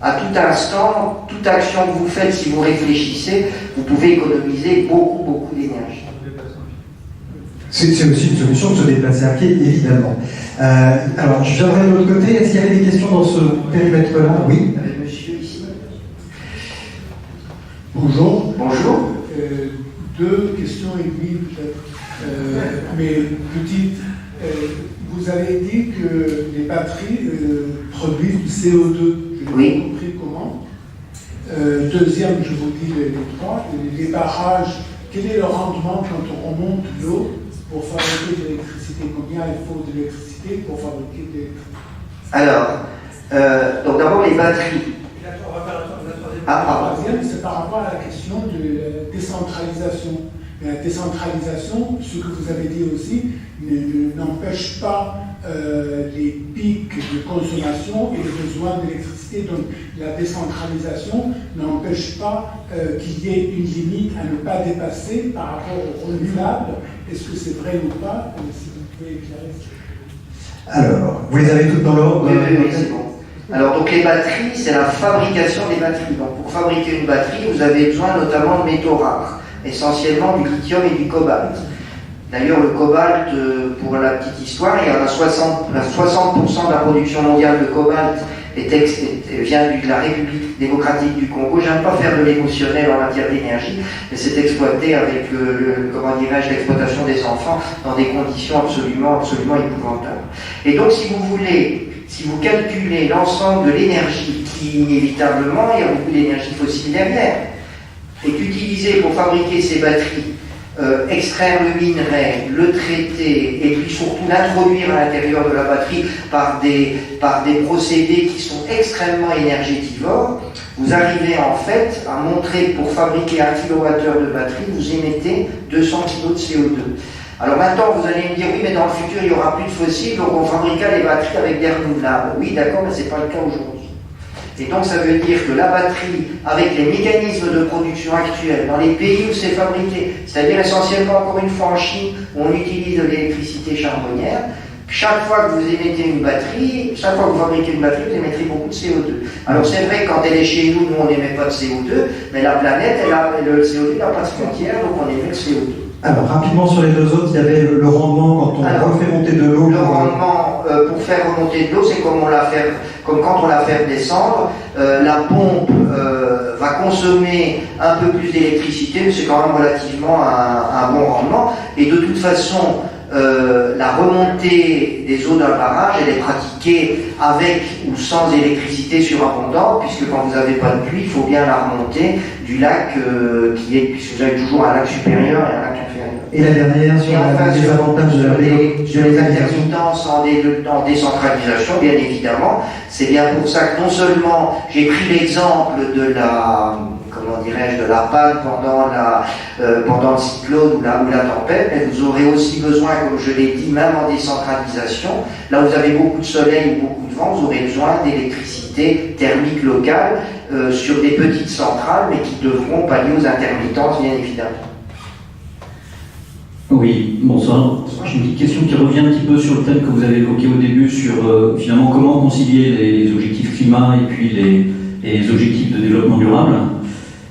À tout instant, toute action que vous faites, si vous réfléchissez, vous pouvez économiser beaucoup d'énergie. C'est aussi une solution de se déplacer à pied, évidemment. Alors, je viendrai de l'autre côté. Est-ce qu'il y avait des questions dans ce périmètre-là? Oui. Avec monsieur ici. Bonjour. Bonjour. 2 questions et demie peut-être. Mais petite, vous avez dit que les batteries produisent du CO2. Je n'ai pas compris comment. Deuxième, je vous dis les 3, les barrages, quel est le rendement quand on remonte l'eau pour fabriquer de l'électricité? Combien il faut d'électricité pour fabriquer de l'électricité? Alors, donc d'abord les batteries. On va faire la troisième pardon. troisième, c'est par rapport à la question de la décentralisation. Et la décentralisation, ce que vous avez dit aussi, n'empêche pas les pics de consommation et les besoins d'électricité. Donc la décentralisation n'empêche pas qu'il y ait une limite à ne pas dépasser par rapport aux renouvelables. Est-ce que c'est vrai ou pas? Si vous pouvez éclairer. Alors, vous les avez toutes dans l'ordre? Oui, c'est bon. Alors, donc les batteries, c'est la fabrication des batteries. Donc, pour fabriquer une batterie, vous avez besoin notamment de métaux rares, essentiellement du lithium et du cobalt. D'ailleurs, le cobalt, pour la petite histoire, il y en a 60% de la production mondiale de cobalt vient de la République démocratique du Congo. Je n'aime pas faire de l'émotionnel en matière d'énergie, mais c'est exploité avec l'exploitation des enfants dans des conditions absolument épouvantables. Et donc, si vous voulez, si vous calculez l'ensemble de l'énergie qui, inévitablement, il y a beaucoup d'énergie fossile derrière, est utilisée pour fabriquer ces batteries, extraire le minerai, le traiter, et puis surtout l'introduire à l'intérieur de la batterie par des procédés qui sont extrêmement énergétivores, vous arrivez en fait à montrer que pour fabriquer 1 kWh de batterie, vous émettez 200 kg de CO2. Alors maintenant, vous allez me dire, oui, mais dans le futur, il n'y aura plus de fossiles, donc on fabriquera les batteries avec des renouvelables. Oui, d'accord, mais ce n'est pas le cas aujourd'hui. Et donc ça veut dire que la batterie, avec les mécanismes de production actuels, dans les pays où c'est fabriqué, c'est-à-dire essentiellement encore une fois en Chine, où on utilise de l'électricité charbonnière, chaque fois que vous émettez une batterie, chaque fois que vous fabriquez une batterie, vous émettrez beaucoup de CO2. Alors c'est vrai que quand elle est chez nous, nous on n'émet pas de CO2, mais la planète, le CO2 n'a pas de frontières, donc on émet le CO2. Alors, rapidement sur les deux autres, il y avait le rendement quand on refait monter de l'eau. Le rendement, pour faire remonter de l'eau, c'est comme quand on la fait descendre. La pompe va consommer un peu plus d'électricité, mais c'est quand même relativement un bon rendement. Et de toute façon, la remontée des eaux d'un barrage, elle est pratiquée avec ou sans électricité surabondante, puisque quand vous n'avez pas de pluie, il faut bien la remonter du lac puisque vous avez toujours un lac supérieur et un lac inférieur. Et la dernière, sur les avantages sur les intermittences en décentralisation, bien évidemment. C'est bien pour ça que non seulement j'ai pris l'exemple de la panne pendant le cyclone ou la tempête, mais vous aurez aussi besoin, comme je l'ai dit, même en décentralisation, là où vous avez beaucoup de soleil ou beaucoup de vent, vous aurez besoin d'électricité thermique locale sur des petites centrales, mais qui devront pallier aux intermittences, bien évidemment. Oui, bonsoir. J'ai une petite question qui revient un petit peu sur le thème que vous avez évoqué au début sur finalement comment concilier les objectifs climat et puis les objectifs de développement durable.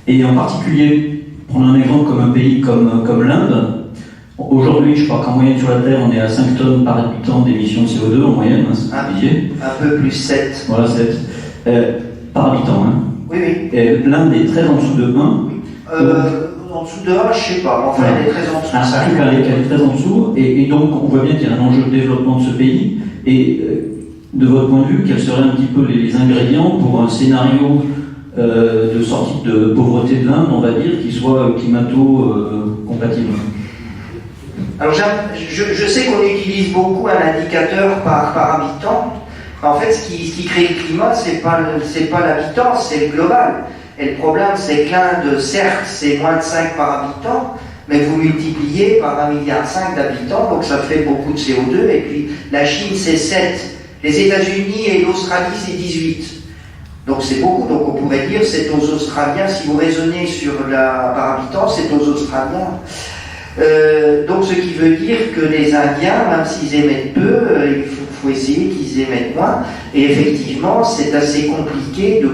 Et en particulier, prendre un exemple comme un pays comme l'Inde. Aujourd'hui, je crois qu'en moyenne sur la Terre, on est à 5 tonnes par habitant d'émissions de CO2 en moyenne, hein, un peu plus 7. Voilà, 7. Par habitant, hein. Oui. L'Inde est très en dessous de 1. En dessous de 1, je ne sais pas, enfin elle est très en dessous de 5. Elle est très en dessous, et donc on voit bien qu'il y a un enjeu de développement de ce pays. Et de votre point de vue, quels seraient un petit peu les ingrédients pour un scénario de sortie de pauvreté de l'Inde, on va dire, qui soit climato-compatible? Alors je sais qu'on utilise beaucoup un indicateur par habitant. En fait, ce qui crée le climat, c'est pas l'habitant, c'est le global. Et le problème, c'est que l'Inde, certes, c'est moins de 5 par habitant, mais vous multipliez par 1,5 milliard d'habitants, donc ça fait beaucoup de CO2. Et puis la Chine, c'est 7. Les États-Unis et l'Australie, c'est 18. Donc c'est beaucoup. Donc on pourrait dire c'est aux Australiens, si vous raisonnez sur par habitant, c'est aux Australiens. Donc ce qui veut dire que les Indiens, même s'ils émettent peu, il faut essayer qu'ils émettent moins. Et effectivement, c'est assez compliqué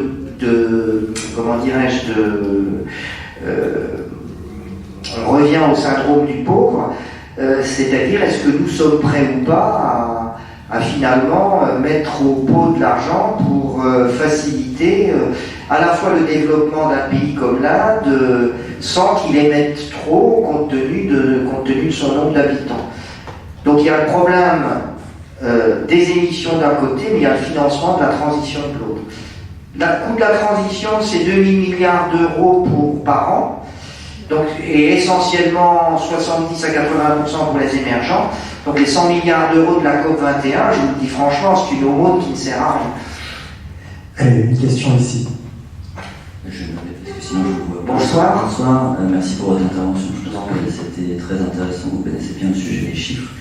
on revient au syndrome du pauvre, c'est-à-dire est-ce que nous sommes prêts ou pas à finalement mettre au pot de l'argent pour faciliter à la fois le développement d'un pays comme l'Inde sans qu'il émette trop compte tenu de son nombre d'habitants. Donc il y a le problème des émissions d'un côté, mais il y a le financement de la transition de l'autre. Le coût de la transition, c'est 2 000 milliards d'euros par an, donc, et essentiellement 70 à 80% pour les émergents. Donc les 100 milliards d'euros de la COP21, je vous le dis franchement, c'est une aumône qui ne sert à rien. Allez, une question ici. Je vais me répéter parce que sinon je vous vois. Bonsoir. Bonsoir, merci pour votre intervention. Je vous en prie, c'était très intéressant. Vous connaissez bien le sujet des chiffres.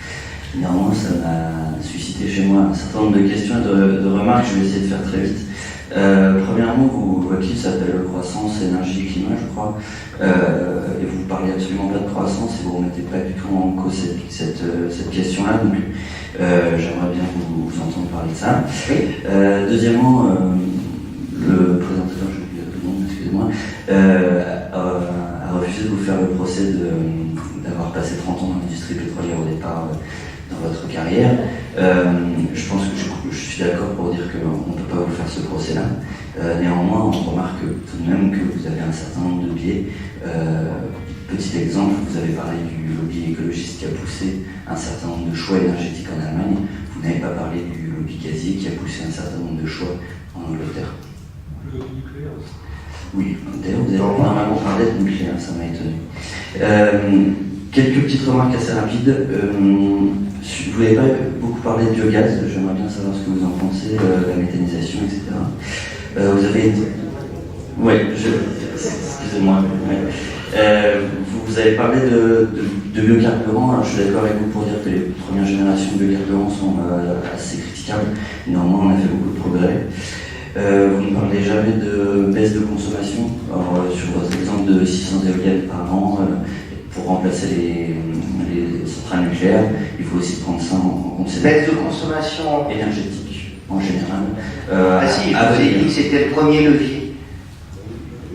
Néanmoins, ça m'a suscité chez moi un certain nombre de questions et de remarques. Je vais essayer de faire très vite. Premièrement, votre livre s'appelle Croissance, énergie, climat, je crois. Et vous ne parlez absolument pas de croissance et vous ne remettez pas du tout en cause cette question-là. Donc, j'aimerais bien vous entendre parler de ça. Oui. Deuxièmement, le présentateur, je vais le nom, excusez-moi, a refusé de vous faire le procès d'avoir passé 30 ans dans l'industrie pétrolière au départ dans votre carrière. Je pense que je suis d'accord pour dire qu'on ne peut pas vous faire ce procès-là. Néanmoins, on remarque tout de même que vous avez un certain nombre de biais. Petit exemple, vous avez parlé du lobby écologiste qui a poussé un certain nombre de choix énergétiques en Allemagne. Vous n'avez pas parlé du lobby gazier qui a poussé un certain nombre de choix en Angleterre. Le nucléaire aussi. Oui, d'ailleurs vous avez normalement parlé de nucléaire, ça m'a étonné. Quelques petites remarques assez rapides. Vous n'avez pas beaucoup parlé de biogaz, j'aimerais bien savoir ce que vous en pensez, la méthanisation, etc. Vous avez... Oui, excusez-moi. Ouais. Vous avez parlé de biocarburants. Alors, je suis d'accord avec vous pour dire que les premières générations de biocarburants sont assez critiquables. Néanmoins, on a fait beaucoup de progrès. Vous ne parlez jamais de baisse de consommation. Alors, sur votre exemple de 600 éoliennes par an, pour remplacer les centrales nucléaires, il faut aussi prendre ça en considération. Baisse de consommation énergétique, en général. Ah si, je vous ai dit que c'était le premier levier.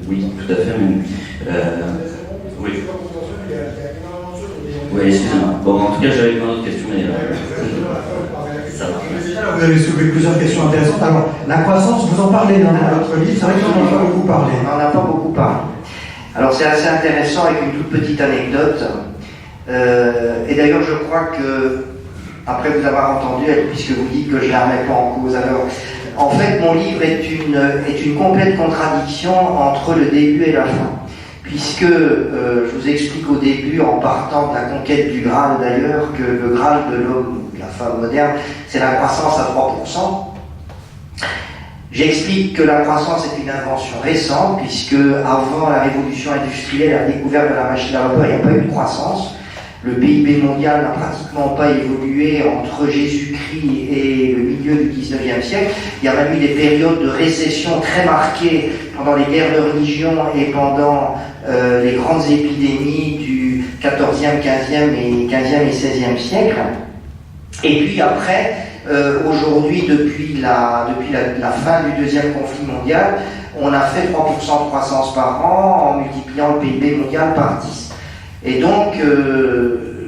Oui, tout à fait, même. Oui. Oui, excusez-moi. Bon, en tout cas, j'avais une autre question, mais ça va. Vous avez soulevé plusieurs questions intéressantes. Alors, la croissance, vous en parlez dans votre livre, c'est vrai qu'on n'en a pas beaucoup parlé. On n'en a pas beaucoup parlé. Alors, c'est assez intéressant avec une toute petite anecdote. Et d'ailleurs, je crois que, après vous avoir entendu, puisque vous dites que je ne la remets pas en cause, alors, en fait, mon livre est une complète contradiction entre le début et la fin. Puisque je vous explique au début, en partant de la conquête du Graal d'ailleurs, que le Graal de l'homme, de la femme moderne, c'est la croissance à 3%. J'explique que la croissance est une invention récente, puisque avant la révolution industrielle, la découverte de la machine à vapeur, il n'y a pas eu de croissance. Le PIB mondial n'a pratiquement pas évolué entre Jésus-Christ et le milieu du 19e siècle. Il y a même eu des périodes de récession très marquées pendant les guerres de religion et pendant les grandes épidémies du 14e, 15e et 16e siècle. Et puis après, aujourd'hui, depuis la fin du deuxième conflit mondial, on a fait 3% de croissance par an en multipliant le PIB mondial par 10. Et donc,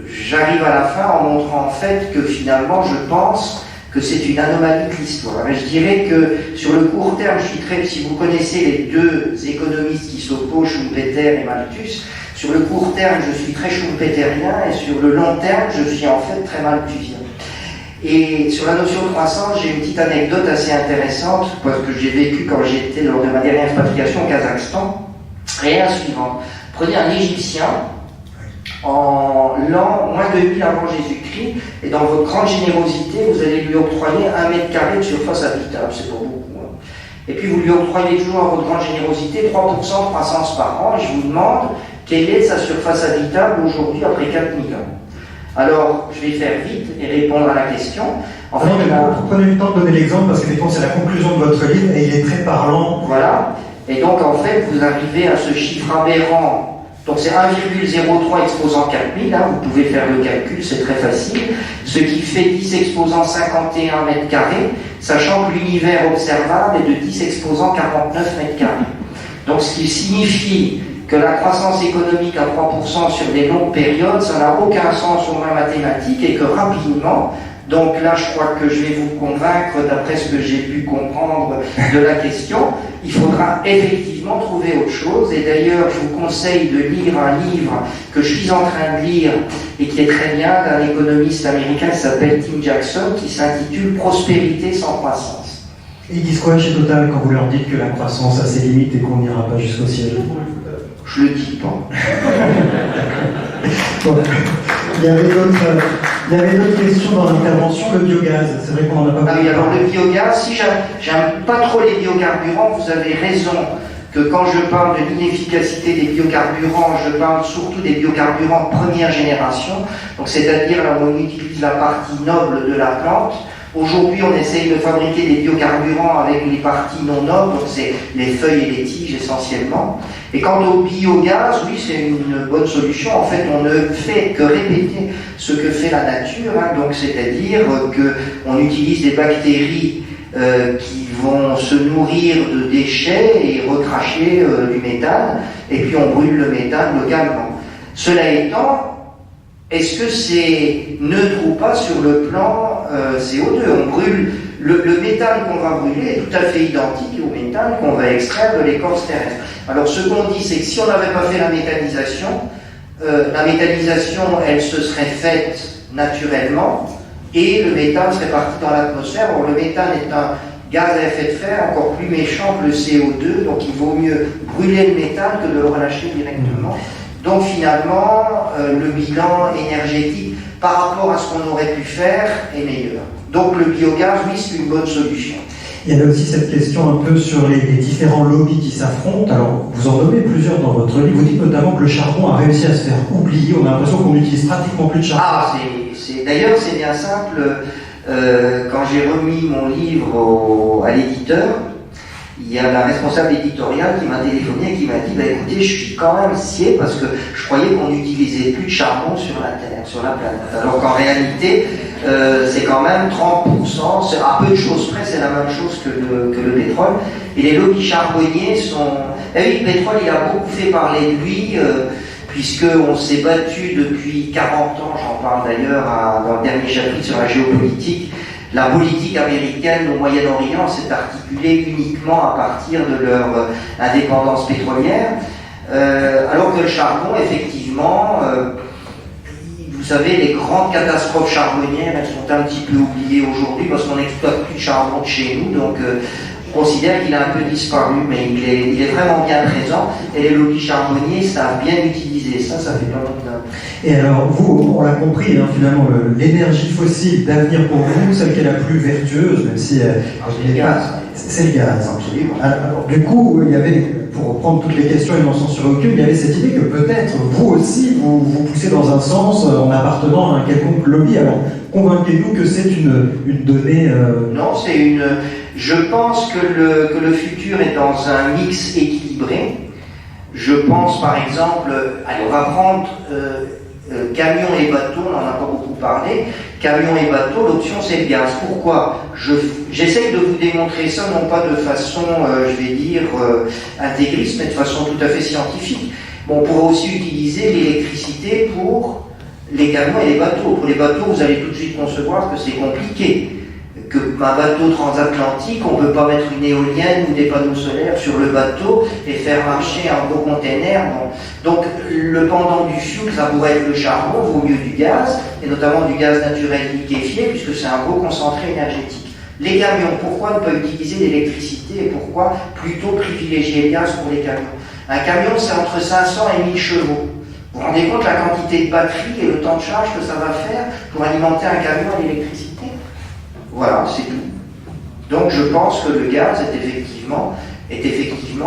j'arrive à la fin en montrant en fait que finalement, je pense que c'est une anomalie de l'histoire. Je dirais que sur le court terme, si vous connaissez les deux économistes qui s'opposent, Schumpeter et Malthus, sur le court terme, je suis très schumpeterien et sur le long terme, je suis en fait très malthusien. Et sur la notion de croissance, j'ai une petite anecdote assez intéressante parce que j'ai vécu quand j'étais lors de ma dernière expatriation au Kazakhstan. Et la suivante. Prenez un Égyptien en l'an moins 2000 avant Jésus-Christ, et dans votre grande générosité, vous allez lui octroyer 1 mètre carré de surface habitable, c'est pas beaucoup. Hein. Et puis vous lui octroyez toujours à votre grande générosité 3% de croissance par an, et je vous demande quelle est sa surface habitable aujourd'hui après 4000 ans. Alors, je vais faire vite et répondre à la question. En fait, prenez le temps de donner l'exemple, parce qu'effectivement, c'est la conclusion de votre livre, et il est très parlant. Voilà. Et donc, en fait, vous arrivez à ce chiffre aberrant. Donc c'est 1,03 exposant 4000, hein, vous pouvez faire le calcul, c'est très facile, ce qui fait 10 exposant 51 mètres carrés, sachant que l'univers observable est de 10 exposant 49 mètres carrés. Donc ce qui signifie que la croissance économique à 3% sur des longues périodes, ça n'a aucun sens au moins mathématique, et que rapidement, donc là je crois que je vais vous convaincre, d'après ce que j'ai pu comprendre de la question, il faudra effectivement trouver autre chose. Et d'ailleurs, je vous conseille de lire un livre que je suis en train de lire et qui est très bien, d'un économiste américain qui s'appelle Tim Jackson, qui s'intitule « Prospérité sans croissance ». Et ils disent quoi chez Total quand vous leur dites que la croissance a ses limites et qu'on n'ira pas jusqu'au ciel? Je le dis pas. Bon. Il y avait d'autres questions dans l'intervention. Le biogaz, c'est vrai qu'on n'en a pas parlé. Ah oui, alors le biogaz, si j'aime pas trop les biocarburants, vous avez raison que quand je parle de l'inefficacité des biocarburants, je parle surtout des biocarburants de première génération, donc c'est-à-dire là où on utilise la partie noble de la plante. Aujourd'hui, on essaye de fabriquer des biocarburants avec les parties non nobles, donc c'est les feuilles et les tiges essentiellement. Et quant au biogaz, oui, c'est une bonne solution. En fait, on ne fait que répéter ce que fait la nature, hein, donc c'est-à-dire qu'on utilise des bactéries qui vont se nourrir de déchets et recracher du méthane, et puis on brûle le méthane localement. Cela étant, est-ce que c'est neutre ou pas sur le plan CO2? On brûle le méthane qu'on va brûler est tout à fait identique au méthane qu'on va extraire de l'écorce terrestre. Alors ce qu'on dit, c'est que si on n'avait pas fait la méthanisation, elle se serait faite naturellement et le méthane serait parti dans l'atmosphère. Or le méthane est un gaz à effet de serre encore plus méchant que le CO2, donc il vaut mieux brûler le méthane que de le relâcher directement. Donc finalement, le bilan énergétique par rapport à ce qu'on aurait pu faire est meilleur. Donc le biogaz, oui, c'est une bonne solution. Il y avait aussi cette question un peu sur les différents lobbies qui s'affrontent. Alors, vous en nommez plusieurs dans votre livre. Vous dites notamment que le charbon a réussi à se faire oublier. On a l'impression qu'on n'utilise pratiquement plus de charbon. Ah, d'ailleurs, c'est bien simple. Quand j'ai remis mon livre à l'éditeur, il y a la responsable éditoriale qui m'a téléphoné et qui m'a dit écoutez, je suis quand même scié parce que je croyais qu'on n'utilisait plus de charbon sur la Terre, sur la planète. Alors qu'en réalité, c'est quand même 30%, c'est à peu de choses près, c'est la même chose que le pétrole. Et les lobbies charbonniers sont. Eh oui, le pétrole, il a beaucoup fait parler de lui, puisqu'on s'est battu depuis 40 ans, j'en parle d'ailleurs dans le dernier chapitre sur la géopolitique. La politique américaine au Moyen-Orient s'est articulée uniquement à partir de leur indépendance pétrolière, alors que le charbon, effectivement, vous savez, les grandes catastrophes charbonnières, elles sont un petit peu oubliées aujourd'hui parce qu'on n'exploite plus de charbon de chez nous, donc on considère qu'il a un peu disparu, mais il est vraiment bien présent, et les lobbies charbonniers savent bien utiliser ça fait pas longtemps. Et alors, vous, on l'a compris, hein, finalement, l'énergie fossile d'avenir pour vous, celle qui est la plus vertueuse, même si c'est le gaz. C'est le gaz. Absolument. Alors, du coup, il y avait, pour reprendre toutes les questions et n'en censurer aucune, il y avait cette idée que peut-être, vous aussi, vous poussez dans un sens en appartenant à un quelconque lobby. Alors, convainquez-nous que c'est une donnée... Non, c'est une... Je pense que le futur est dans un mix équilibré. Je pense par exemple, allez, on va prendre camions et bateaux, on n'en a pas beaucoup parlé. Camions et bateaux, l'option c'est le gaz. Pourquoi? J'essaye de vous démontrer ça, non pas de façon, je vais dire, intégriste, mais de façon tout à fait scientifique. Bon, on pourra aussi utiliser l'électricité pour les camions et les bateaux. Pour les bateaux, vous allez tout de suite concevoir que c'est compliqué. Que un bateau transatlantique, on ne peut pas mettre une éolienne ou des panneaux solaires sur le bateau et faire marcher un gros container. Bon. Donc le pendant du fuel, ça pourrait être le charbon, vaut mieux du gaz, et notamment du gaz naturel liquéfié, puisque c'est un gros concentré énergétique. Les camions, pourquoi ne pas utiliser l'électricité et pourquoi plutôt privilégier le gaz pour les camions? Un camion, c'est entre 500 et 1000 chevaux. Vous vous rendez compte la quantité de batterie et le temps de charge que ça va faire pour alimenter un camion à l'électricité? Voilà, c'est tout. Donc je pense que le gaz est effectivement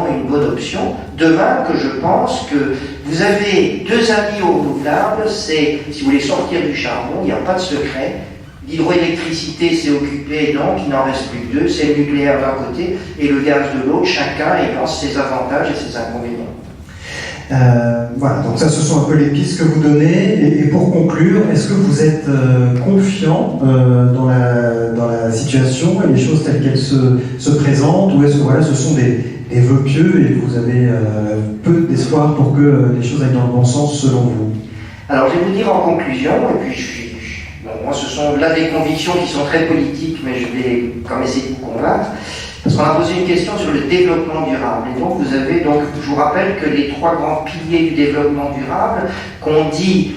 une bonne option. De même que je pense que vous avez deux amis au renouvelable, c'est, si vous voulez sortir du charbon, il n'y a pas de secret. L'hydroélectricité s'est occupée, donc il n'en reste plus que deux, c'est le nucléaire d'un côté et le gaz de l'autre, chacun ayant ses avantages et ses inconvénients. Voilà, donc ça ce sont un peu les pistes que vous donnez. Et pour conclure, est-ce que vous êtes confiant dans la situation et les choses telles qu'elles se présentent, ou est-ce que voilà, ce sont des vœux pieux et vous avez peu d'espoir pour que les choses aillent dans le bon sens selon vous? Alors je vais vous dire en conclusion, et puis moi ce sont là des convictions qui sont très politiques, mais je vais quand même essayer de vous convaincre. Parce qu'on a posé une question sur le développement durable. Et donc, je vous rappelle que les trois grands piliers du développement durable, qu'on dit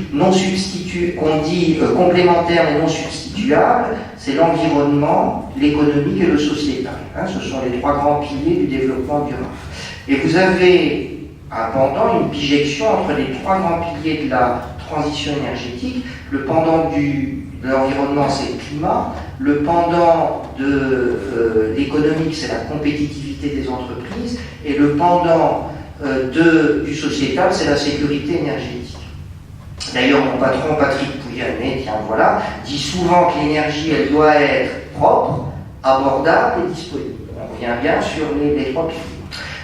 complémentaires et non substituables, c'est l'environnement, l'économique et le sociétal. Ce sont les trois grands piliers du développement durable. Et vous avez, pendant, une bijection entre les trois grands piliers de la transition énergétique. Le pendant du de l'environnement, c'est le climat. Le pendant de l'économique, c'est la compétitivité des entreprises. Et le pendant du sociétal, c'est la sécurité énergétique. D'ailleurs, mon patron, Patrick Pouyanné, tiens voilà, dit souvent que l'énergie, elle doit être propre, abordable et disponible. On revient bien sur les trois piliers.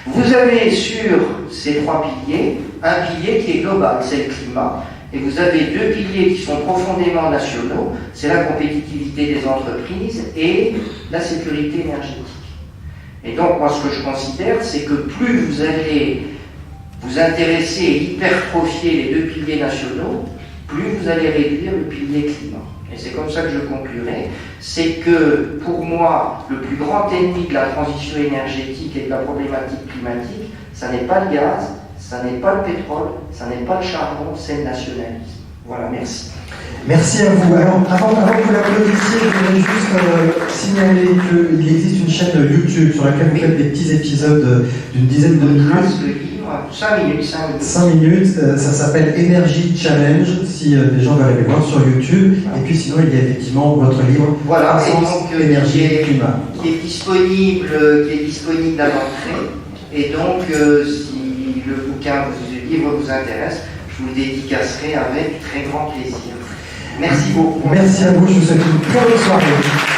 Vous avez sur ces trois piliers, un pilier qui est global, c'est le climat, et vous avez deux piliers qui sont profondément nationaux, c'est la compétitivité des entreprises et la sécurité énergétique. Et donc, moi, ce que je considère, c'est que plus vous allez vous intéresser et hypertrophier les deux piliers nationaux, plus vous allez réduire le pilier climat. Et c'est comme ça que je conclurai, c'est que pour moi, le plus grand ennemi de la transition énergétique et de la problématique climatique, ça n'est pas le gaz, ça n'est pas le pétrole, ça n'est pas le charbon, c'est le nationalisme. Voilà, merci. Merci à vous. Alors, avant que vous l'applaudissiez, je voudrais juste signaler qu'il existe une chaîne YouTube sur laquelle vous faites des petits épisodes d'une dizaine de minutes. 5 minutes. 5 minutes, ça s'appelle Energy Challenge, si des gens veulent aller voir sur YouTube. Et puis sinon, il y a effectivement votre livre, voilà, Croissance, énergie et climat. Qui est disponible à l'entrée. Et donc, si le livre vous intéresse, je vous le dédicacerai avec très grand plaisir. Merci beaucoup. Merci à vous, je vous souhaite une très bonne soirée.